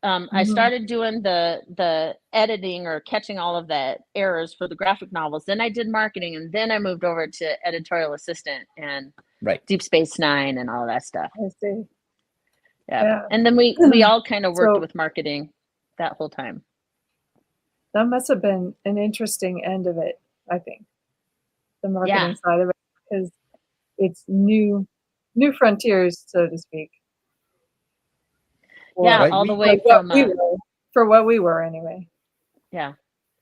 [SPEAKER 8] I started doing the editing or catching all of the errors for the graphic novels. Then I did marketing, and then I moved over to editorial assistant and Deep Space Nine and all that stuff.
[SPEAKER 4] I see.
[SPEAKER 8] Yeah. And then we all kind of worked with marketing that whole time.
[SPEAKER 4] That must have been an interesting end of it, I think. The marketing side of it, because it's new frontiers, so to speak.
[SPEAKER 8] Yeah, all the way from
[SPEAKER 4] for what we were anyway.
[SPEAKER 8] Yeah.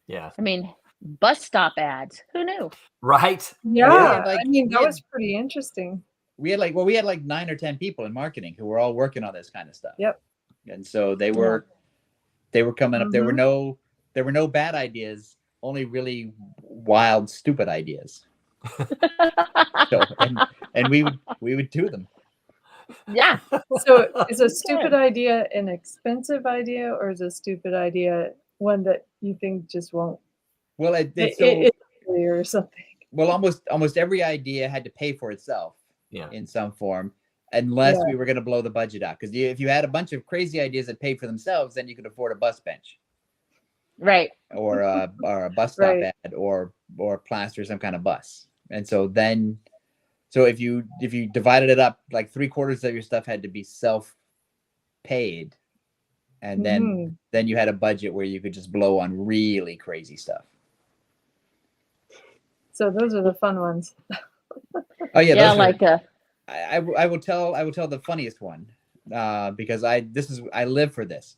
[SPEAKER 2] Yeah.
[SPEAKER 8] I mean, bus stop ads. Who knew?
[SPEAKER 2] Right.
[SPEAKER 4] Yeah. I mean, that was pretty interesting.
[SPEAKER 5] We had like 9 or 10 people in marketing who were all working on this kind of stuff.
[SPEAKER 4] Yep.
[SPEAKER 5] And so they were coming up. There were no bad ideas, only really wild, stupid ideas. So, and we would do them.
[SPEAKER 8] Yeah.
[SPEAKER 4] So is a stupid idea an expensive idea, or is a stupid idea one that you think just won't?
[SPEAKER 5] Well,
[SPEAKER 4] or something.
[SPEAKER 5] Well, almost every idea had to pay for itself. In some form, unless we were going to blow the budget out. Because if you had a bunch of crazy ideas that paid for themselves, then you could afford a bus bench,
[SPEAKER 8] right?
[SPEAKER 5] Or a bus stop ad, or plaster some kind of bus. And so if you divided it up, like 3/4 of your stuff had to be self-paid, and then you had a budget where you could just blow on really crazy stuff.
[SPEAKER 4] So those are the fun ones.
[SPEAKER 5] Oh yeah,
[SPEAKER 8] yeah, like
[SPEAKER 5] I will tell the funniest one because I live for this.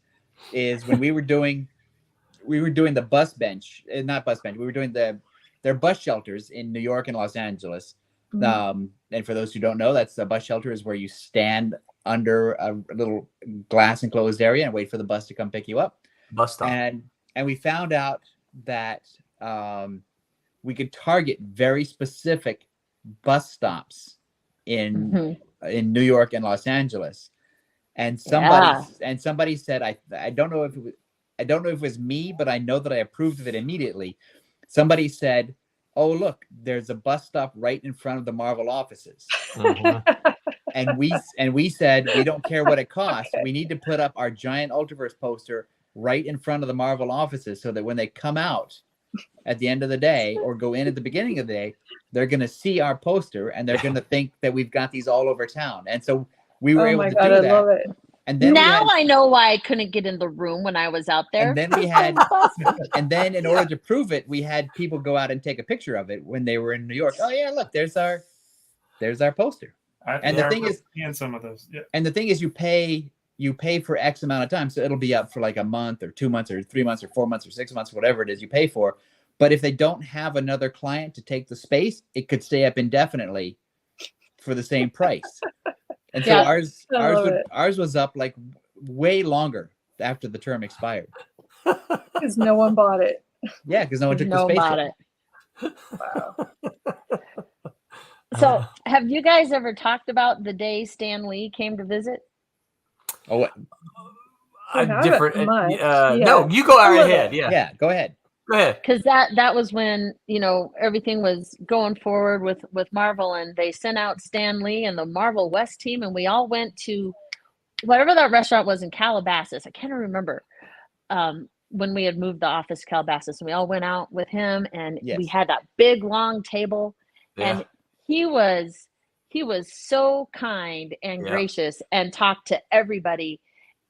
[SPEAKER 5] Is when we were doing the bus bench, not bus bench. We were doing their bus shelters in New York and Los Angeles. And for those who don't know, that's a bus shelter is where you stand under a little glass enclosed area and wait for the bus to come pick you up.
[SPEAKER 2] Bus stop.
[SPEAKER 5] And we found out that we could target very specific bus stops in New York and Los Angeles, and somebody said, I don't know if it was me, but I know that I approved of it immediately. Somebody said, "Oh, look, there's a bus stop right in front of the Marvel offices." And we said, we don't care what it costs. We need to put up our giant Ultraverse poster right in front of the Marvel offices so that when they come out at the end of the day or go in at the beginning of the day, they're going to see our poster and they're going to think that we've got these all over town. And so we were able to do that. I love it. And then
[SPEAKER 8] I know why I couldn't get in the room when I was out there.
[SPEAKER 5] And then we had, and then in order to prove it, we had people go out and take a picture of it when they were in New York. Oh yeah, look, there's our poster. And the thing is,
[SPEAKER 6] and some of those. Yeah.
[SPEAKER 5] And the thing is, you pay for X amount of time, so it'll be up for like a month or 2 months or 3 months or 4 months or 6 months, whatever it is you pay for. But if they don't have another client to take the space, it could stay up indefinitely for the same price. And so ours was up like way longer after the term expired.
[SPEAKER 4] Because no one bought it.
[SPEAKER 5] Yeah, because no one took the space.
[SPEAKER 8] Bought it. Wow. So, have you guys ever talked about the day Stan Lee came to visit?
[SPEAKER 5] Oh, what?
[SPEAKER 2] Different. No, you go right ahead.
[SPEAKER 5] Yeah, go ahead.
[SPEAKER 2] Go ahead.
[SPEAKER 8] Because that was when, everything was going forward with Marvel, and they sent out Stan Lee and the Marvel West team, and we all went to whatever that restaurant was in Calabasas. I can't remember when we had moved the office to Calabasas, and we all went out with him, and we had that big long table, and he was so kind and gracious and talked to everybody.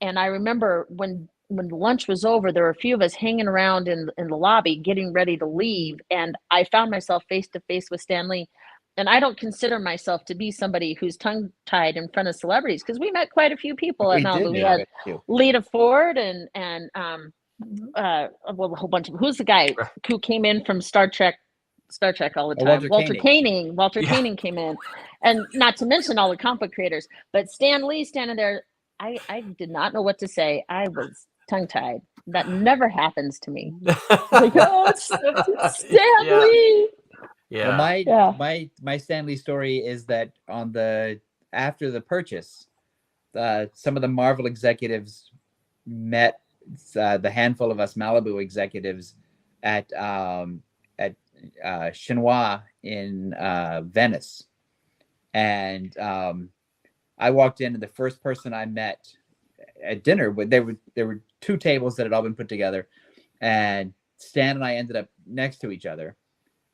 [SPEAKER 8] And I remember when lunch was over, there were a few of us hanging around in the lobby getting ready to leave, and I found myself face to face with Stan Lee. And I don't consider myself to be somebody who's tongue-tied in front of celebrities, because we met quite a few people at Malibu. We had Lita Ford and a whole bunch of, who's the guy who came in from Star Trek all the time? Walter Koenig came in, And not to mention all the comic book creators. But Stan Lee standing there, I did not know what to say. I was tongue-tied. That never happens to me. Like, oh, it's Stan Lee.
[SPEAKER 2] Yeah.
[SPEAKER 5] Well, my Stan Lee story is that after the purchase, some of the Marvel executives met the handful of us Malibu executives at Chinois in Venice, and I walked in, and the first person I met at dinner, there were two tables that had all been put together, and Stan and I ended up next to each other,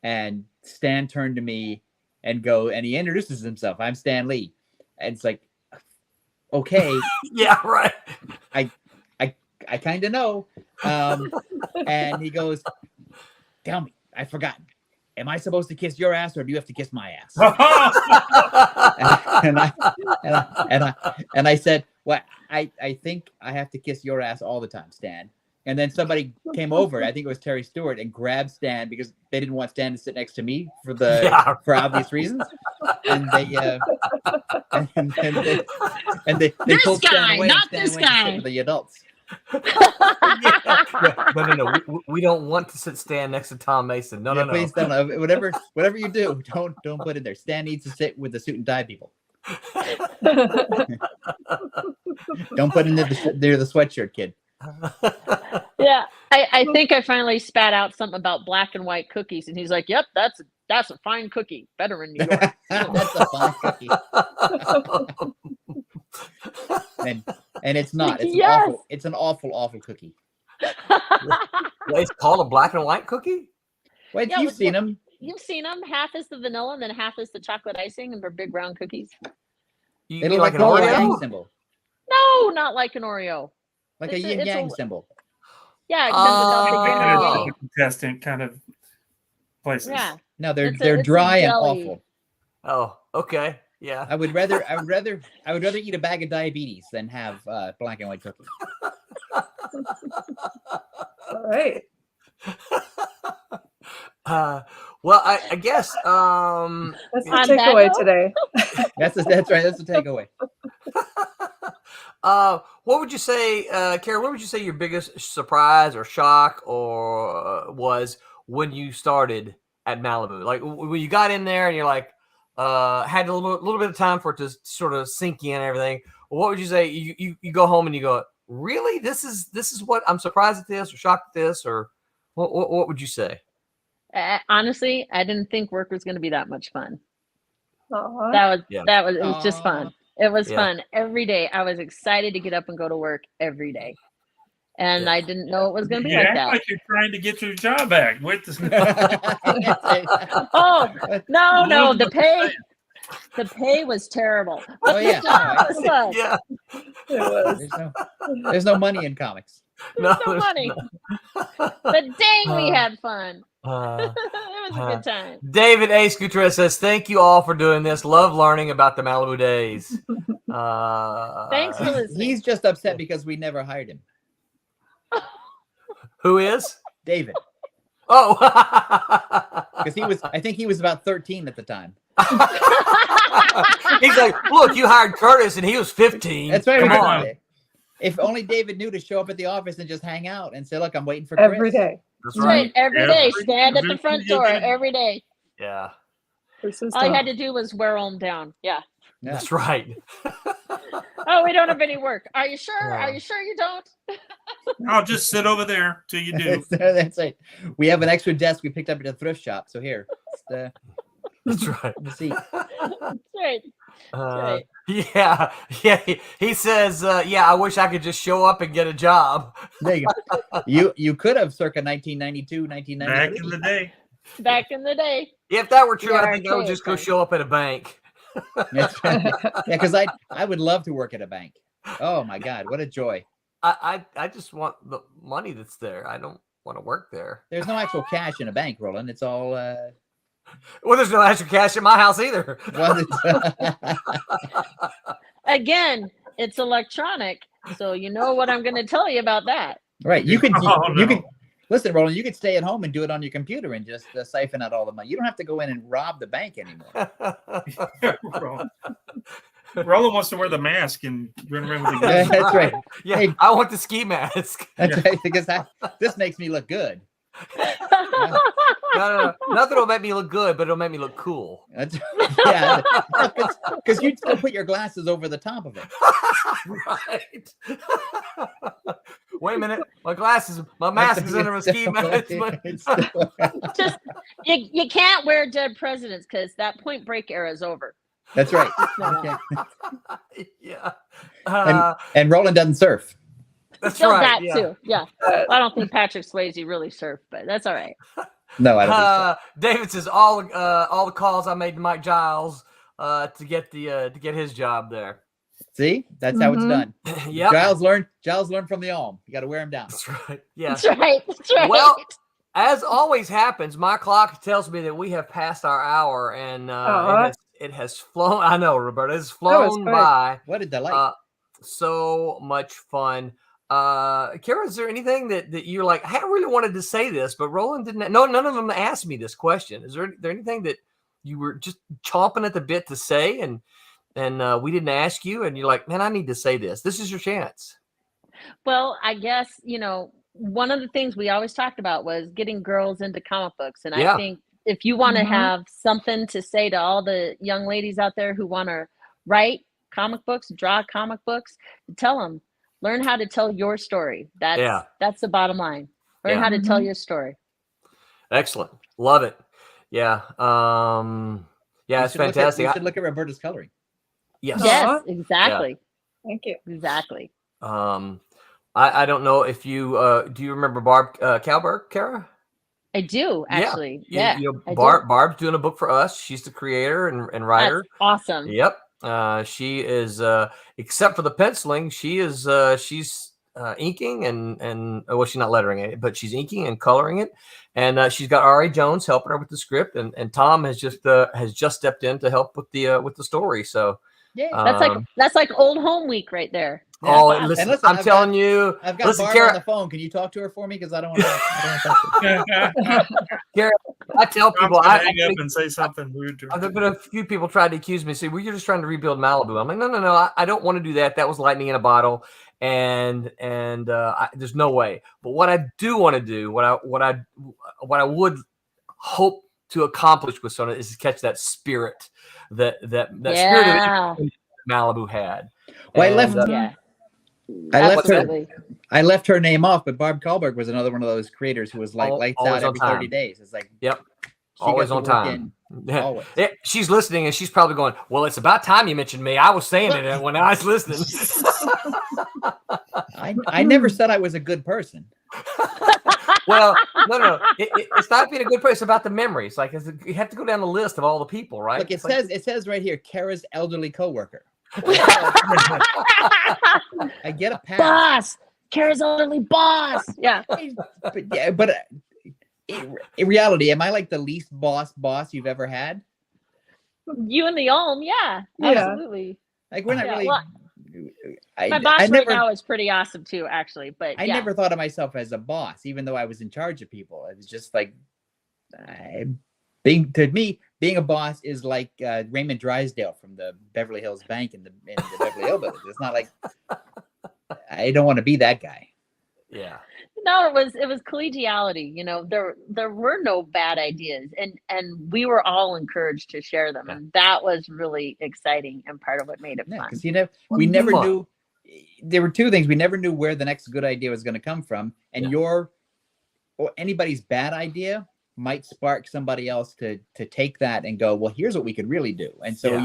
[SPEAKER 5] and Stan turned to me and he introduces himself. I'm Stan Lee, and it's like, okay,
[SPEAKER 2] yeah, right.
[SPEAKER 5] I kind of know, and he goes, tell me, I've forgotten. Am I supposed to kiss your ass, or do you have to kiss my ass? and I said, well, I think I have to kiss your ass all the time, Stan. And then somebody came over, I think it was Terry Stewart, and grabbed Stan because they didn't want Stan to sit next to me for obvious reasons. And they pulled Stan away.
[SPEAKER 8] Not
[SPEAKER 5] and
[SPEAKER 8] this
[SPEAKER 5] Stan went to
[SPEAKER 8] guy.
[SPEAKER 5] sit with the adults.
[SPEAKER 2] No. We don't want to sit Stan next to Tom Mason. No.
[SPEAKER 5] Please don't. Whatever you do, don't put it there. Stan needs to sit with the suit and tie people. Don't put it near the sweatshirt kid.
[SPEAKER 8] Yeah, I think I finally spat out something about black and white cookies, and he's like, "Yep, that's a fine cookie, better in New York."
[SPEAKER 5] That's a fine cookie. and it's not. It's awful. It's an awful cookie.
[SPEAKER 2] It's called a black and white cookie?
[SPEAKER 5] Wait, you've seen them.
[SPEAKER 8] You've seen them. Half is the vanilla, and then half is the chocolate icing, and they're big round cookies.
[SPEAKER 2] You look like an Oreo
[SPEAKER 5] symbol.
[SPEAKER 8] No, not like an Oreo.
[SPEAKER 5] Like a yin yang symbol.
[SPEAKER 8] Yeah, it
[SPEAKER 6] contestant kind of places.
[SPEAKER 8] Yeah.
[SPEAKER 5] No, they're dry and awful.
[SPEAKER 2] Oh, okay. Yeah.
[SPEAKER 5] I would rather eat a bag of diabetes than have black and white cookies.
[SPEAKER 4] All right.
[SPEAKER 2] Well, I guess
[SPEAKER 4] that's the takeaway today.
[SPEAKER 5] That's right. That's the takeaway.
[SPEAKER 2] What would you say, Kara? What would you say your biggest surprise or shock or was when you started at Malibu? Like when you got in there and you're like, had a little bit of time for it to sort of sink in and everything. What would you say? You go home and you go, really? This is what I'm surprised at this or shocked at this, or what would you say?
[SPEAKER 8] Honestly, I didn't think work was going to be that much fun.
[SPEAKER 4] Aww.
[SPEAKER 8] It was just fun. It was fun every day. I was excited to get up and go to work every day, and I didn't know it was going to be like that.
[SPEAKER 6] Like you're trying to get your job back.
[SPEAKER 8] Oh no! The pay was terrible.
[SPEAKER 5] Oh yeah,
[SPEAKER 2] yeah.
[SPEAKER 5] It was. There's no money in comics.
[SPEAKER 8] There's no money. But dang, we had fun. It was a good time.
[SPEAKER 2] David A. Gutierrez says, "Thank you all for doing this. Love learning about the Malibu days."
[SPEAKER 8] Thanks for listening.
[SPEAKER 5] He's just upset because we never hired him.
[SPEAKER 2] Who is?
[SPEAKER 5] David.
[SPEAKER 2] Oh,
[SPEAKER 5] because I think he was about 13 at the time.
[SPEAKER 2] He's like, look, you hired Curtis and he was 15.
[SPEAKER 5] That's right.
[SPEAKER 2] Come on.
[SPEAKER 5] If only David knew to show up at the office and just hang out and say, look, I'm waiting for Chris.
[SPEAKER 4] Every day.
[SPEAKER 2] That's right.
[SPEAKER 8] Every day. Stand at the front door every day.
[SPEAKER 2] Yeah.
[SPEAKER 8] All you had to do was wear them down. Yeah.
[SPEAKER 2] That's right.
[SPEAKER 8] Oh, we don't have any work. Are you sure? Yeah. Are you sure you don't?
[SPEAKER 6] I'll just sit over there till you do.
[SPEAKER 5] That's right. We have an extra desk we picked up at a thrift shop. So here.
[SPEAKER 2] That's right.
[SPEAKER 5] The seat.
[SPEAKER 8] That's right.
[SPEAKER 2] Right. Yeah. He says, I wish I could just show up and get a job.
[SPEAKER 5] There you go. You could have circa 1992, 1993.
[SPEAKER 6] Back in the day.
[SPEAKER 2] If that were true, I think I would just go show up at a bank.
[SPEAKER 5] That's right. Yeah, because I would love to work at a bank. Oh my God, what a joy.
[SPEAKER 2] I just want the money that's there. I don't want to work there.
[SPEAKER 5] There's no actual cash in a bank, Roland. It's all
[SPEAKER 2] well, there's no actual cash in my house either.
[SPEAKER 8] Again, it's electronic, so you know what I'm going to tell you about that.
[SPEAKER 5] Right. You Listen, Roland, you could stay at home and do it on your computer and just siphon out all the money. You don't have to go in and rob the bank anymore.
[SPEAKER 6] Roland wants to wear the mask and run around with the
[SPEAKER 5] Yeah,
[SPEAKER 6] gun.
[SPEAKER 5] that's right.
[SPEAKER 2] Yeah,
[SPEAKER 5] Hey,
[SPEAKER 2] I want the ski mask.
[SPEAKER 5] that's right, because this makes me look good.
[SPEAKER 2] No. Nothing will make me look good, but it'll make me look cool.
[SPEAKER 5] That's, yeah, because you'd still put your glasses over the top of it.
[SPEAKER 2] Right. Wait a minute. My mask is under my ski mask.
[SPEAKER 8] Just you can't wear dead presidents because that Point Break era is over.
[SPEAKER 5] That's right.
[SPEAKER 8] No.
[SPEAKER 2] Yeah.
[SPEAKER 5] And Roland doesn't surf.
[SPEAKER 2] That's
[SPEAKER 8] Still
[SPEAKER 2] right.
[SPEAKER 8] that
[SPEAKER 2] Yeah.
[SPEAKER 8] too. Yeah. I don't think Patrick Swayze really surfed, but that's all right.
[SPEAKER 5] No, I don't think so.
[SPEAKER 2] David says all the calls I made to Mike Giles to get his job there.
[SPEAKER 5] See, that's how it's done.
[SPEAKER 2] Yep.
[SPEAKER 5] Giles learned from the Alm. You got to wear him down.
[SPEAKER 2] That's right. Yeah.
[SPEAKER 8] That's right. That's right.
[SPEAKER 2] Well, as always happens, my clock tells me that we have passed our hour, and it has flown. I know, Roberta, it's flown by.
[SPEAKER 5] What a delight!
[SPEAKER 2] So much fun. Kara, is there anything that you're like, I really wanted to say this, but Roland didn't? No, none of them asked me this question. Is there anything that you were just chomping at the bit to say, and we didn't ask you, and you're like, man, I need to say this. This is your chance.
[SPEAKER 8] Well, I guess, one of the things we always talked about was getting girls into comic books. And I think if you want to have something to say to all the young ladies out there who want to write comic books, draw comic books, tell them, learn how to tell your story. That's the bottom line. Learn how to tell your story.
[SPEAKER 2] Excellent. Love it. Yeah. It's fantastic.
[SPEAKER 5] You should look at Roberta's coloring.
[SPEAKER 2] Yes.
[SPEAKER 8] Yes, exactly.
[SPEAKER 4] Yeah. Thank you.
[SPEAKER 8] Exactly.
[SPEAKER 2] I don't know if you do you remember Barb Kalberg, Kara?
[SPEAKER 8] I do, actually. Yeah.
[SPEAKER 2] Barb's doing a book for us. She's the creator and writer.
[SPEAKER 8] That's awesome.
[SPEAKER 2] Yep. She is except for the penciling, she's inking and well, she's not lettering it, but she's inking and coloring it. And she's got R.A. Jones helping her with the script, and Tom has just stepped in to help with the story. So
[SPEAKER 8] yeah, that's like old home week right there.
[SPEAKER 2] Oh,
[SPEAKER 8] Yeah.
[SPEAKER 2] listen, I'm telling you.
[SPEAKER 5] I've got Barb on the phone. Can you talk to her for me? Because I don't want to.
[SPEAKER 2] Kara, I tell people
[SPEAKER 6] I hang up and say something rude to her.
[SPEAKER 2] There've been a few people tried to accuse me, say, "Well, you're just trying to rebuild Malibu." I'm like, no, I don't want to do that. That was lightning in a bottle, and there's no way. But what I do want to do, what I would hope to accomplish with Sona is to catch that spirit, that spirit of Malibu had.
[SPEAKER 5] Well, I left her name off, but Barb Kalberg was another one of those creators who was like lights out every 30 days. It's like,
[SPEAKER 2] yep, always on time.
[SPEAKER 5] Always.
[SPEAKER 2] She's listening, and she's probably going, well, it's about time you mentioned me. I was saying it when I was listening.
[SPEAKER 5] I never said I was a good person.
[SPEAKER 2] Well, no. It's not being a good person. It's about the memories. Like, you have to go down the list of all the people, right?
[SPEAKER 5] Look, it says right here, Kara's elderly coworker. I get a pass.
[SPEAKER 8] Boss, Kara's elderly boss. Yeah.
[SPEAKER 5] But in reality, am I like the least boss you've ever had?
[SPEAKER 8] You and the Ulm, yeah. Absolutely.
[SPEAKER 5] Like we're not really.
[SPEAKER 8] Well, my boss right now is pretty awesome too, actually. But
[SPEAKER 5] I never thought of myself as a boss, even though I was in charge of people. It was just like being a boss is like Raymond Drysdale from the Beverly Hills Bank in the Beverly Hillbillies. It's not like I don't want to be that guy.
[SPEAKER 2] Yeah.
[SPEAKER 8] No, it was collegiality. There were no bad ideas, and we were all encouraged to share them, and that was really exciting and part of what made it fun.
[SPEAKER 5] Because we never knew. There were two things: we never knew where the next good idea was going to come from, and or anybody's bad idea might spark somebody else to take that and go, well, here's what we could really do. And so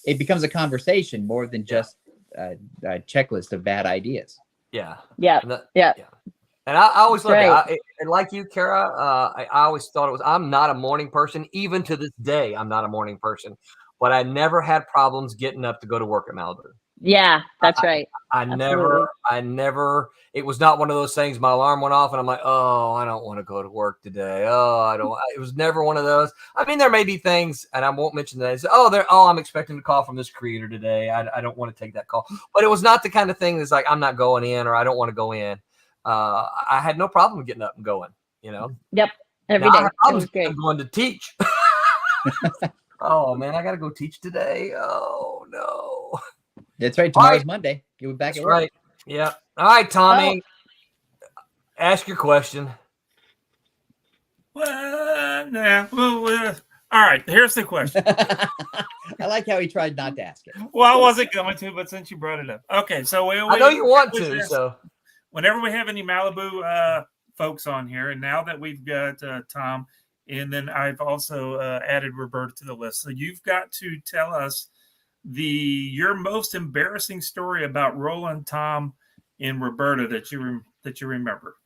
[SPEAKER 5] it becomes a conversation more than just a checklist of bad ideas.
[SPEAKER 2] Yeah.
[SPEAKER 8] Yeah.
[SPEAKER 2] And I always look at it, and like you, Kara, I always thought I'm not a morning person. Even to this day, I'm not a morning person. But I never had problems getting up to go to work at Malibu.
[SPEAKER 8] Yeah, that's right.
[SPEAKER 2] I never, it was not one of those things. My alarm went off and I'm like, oh, I don't want to go to work today. It was never one of those. I mean, there may be things, and I won't mention that. I'm expecting a call from this creator today. I don't want to take that call. But it was not the kind of thing that's like, I'm not going in or I don't want to go in. I had no problem getting up and going. You know.
[SPEAKER 8] Yep. Every
[SPEAKER 2] Now,
[SPEAKER 8] day.
[SPEAKER 2] I had
[SPEAKER 8] It
[SPEAKER 2] problems
[SPEAKER 8] was great.
[SPEAKER 2] going to teach. Oh man, I got to go teach today. Oh no.
[SPEAKER 5] That's right. Tomorrow's Monday. You'll be back
[SPEAKER 2] That's
[SPEAKER 5] at work.
[SPEAKER 2] right. Yeah. All right, Tommy. Ask your question.
[SPEAKER 6] Well, yeah. Well, all right. Here's the question.
[SPEAKER 5] I like how he tried not to ask it.
[SPEAKER 6] Well, I wasn't going to, but since you brought it up, okay. So
[SPEAKER 2] I know you want to. So
[SPEAKER 6] whenever we have any Malibu folks on here, and now that we've got Tom, and then I've also added Roberta to the list, so you've got to tell us your most embarrassing story about Roland, Tom, and Roberta that you remember.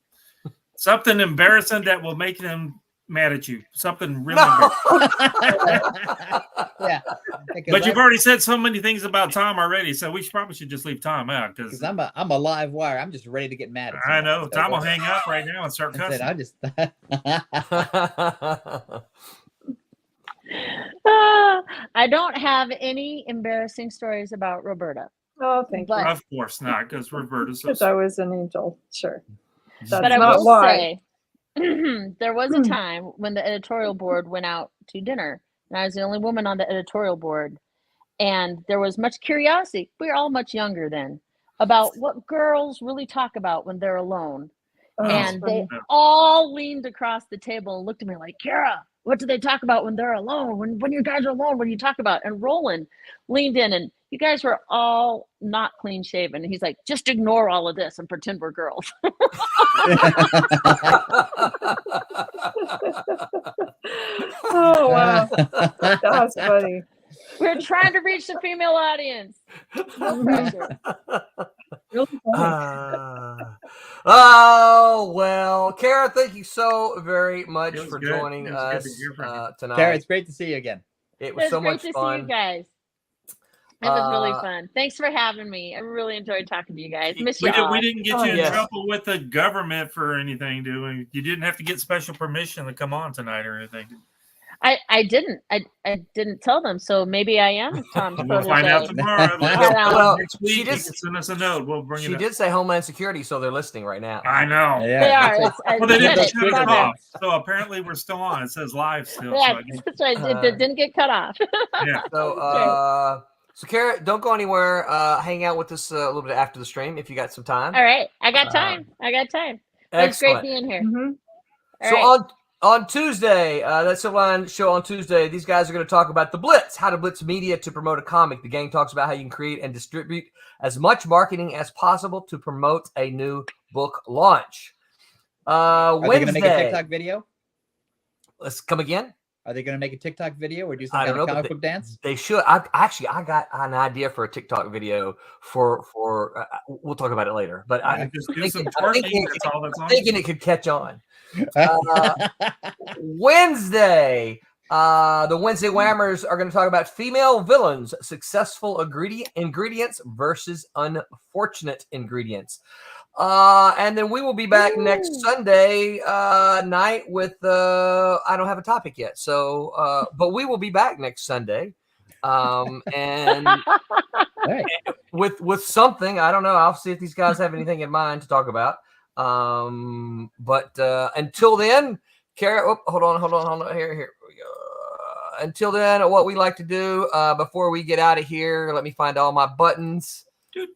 [SPEAKER 6] Something embarrassing that will make them mad at you. Something really embarrassing.
[SPEAKER 5] Yeah.
[SPEAKER 6] But you've already said so many things about Tom already, so we probably should just leave Tom out because
[SPEAKER 5] I'm a live wire. I'm just ready to get mad at
[SPEAKER 6] I know Tom will hang up right now and start cussing.
[SPEAKER 5] I just
[SPEAKER 8] I don't have any embarrassing stories about Roberta.
[SPEAKER 4] Oh, thank you.
[SPEAKER 6] Of course not, because Roberta's so
[SPEAKER 4] Because I was an angel. Sure. That's
[SPEAKER 8] but I
[SPEAKER 4] not
[SPEAKER 8] will
[SPEAKER 4] why.
[SPEAKER 8] say there was a time when the editorial board went out to dinner, and I was the only woman on the editorial board. And there was much curiosity. We were all much younger then about what girls really talk about when they're alone.
[SPEAKER 4] Oh,
[SPEAKER 8] And they all leaned across the table and looked at me like, Kara, what do they talk about when they're alone? When you guys are alone, what do you talk about? And Roland leaned in, and you guys were all not clean shaven. And he's like, just ignore all of this and pretend we're girls.
[SPEAKER 4] Oh, wow. That's funny.
[SPEAKER 8] We're trying to reach the female audience. No pressure.
[SPEAKER 4] Really funny.
[SPEAKER 2] Oh well, Kara, thank you so very much for joining us tonight.
[SPEAKER 5] Kara, it's great to see you again.
[SPEAKER 2] It was so much
[SPEAKER 8] great to
[SPEAKER 2] fun.
[SPEAKER 8] see you guys. It was really fun. Thanks for having me. I really enjoyed talking to you guys. Miss you all.
[SPEAKER 6] We didn't get you in trouble with the government for anything, do we? You didn't have to get special permission to come on tonight or anything.
[SPEAKER 8] I didn't. I didn't tell them, so maybe I am Tom's protege.
[SPEAKER 6] We'll find out tomorrow.
[SPEAKER 2] Well,
[SPEAKER 6] next week, you can send us a note. We'll bring it up.
[SPEAKER 2] She did say Homeland Security, so they're listening right now.
[SPEAKER 6] I know.
[SPEAKER 5] Yeah,
[SPEAKER 8] they are.
[SPEAKER 6] Well, they didn't shut it off, so apparently we're still on. It says live still.
[SPEAKER 8] Yeah,
[SPEAKER 6] so
[SPEAKER 8] that's right. It didn't get cut off.
[SPEAKER 6] Yeah.
[SPEAKER 2] So Kara, don't go anywhere. Hang out with us a little bit after the stream if you got some time.
[SPEAKER 8] All right, I got time. It's great being here.
[SPEAKER 4] Mm-hmm.
[SPEAKER 2] So on Tuesday, that Silverline show on Tuesday, these guys are going to talk about the Blitz, how to blitz media to promote a comic. The gang talks about how you can create and distribute as much marketing as possible to promote a new book launch.
[SPEAKER 5] Are they
[SPEAKER 2] Wednesday.
[SPEAKER 5] going to make a TikTok video?
[SPEAKER 2] Let's come again.
[SPEAKER 5] Are they going to make a TikTok video or do some kind of comic book dance?
[SPEAKER 2] They should. I got an idea for a TikTok video for we'll talk about it later. But I'm thinking it could catch on. Wednesday, the Wednesday Whammers are going to talk about female villains, successful ingredients versus unfortunate ingredients. And then we will be back next Sunday night with I don't have a topic yet, so but we will be back next Sunday, and with something. I don't know. I'll see if these guys have anything in mind to talk about. But until then, Kara, hold on. Here we go. Until then, what we like to do before we get out of here, let me find all my buttons. We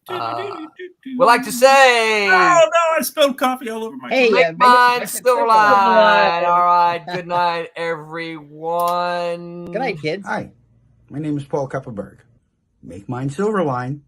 [SPEAKER 2] like to say,
[SPEAKER 6] oh no, I spilled coffee all over my
[SPEAKER 2] make mine Silverline. All right, good night, everyone.
[SPEAKER 5] Good night, kids.
[SPEAKER 9] Hi, my name is Paul Kupperberg. Make mine Silverline.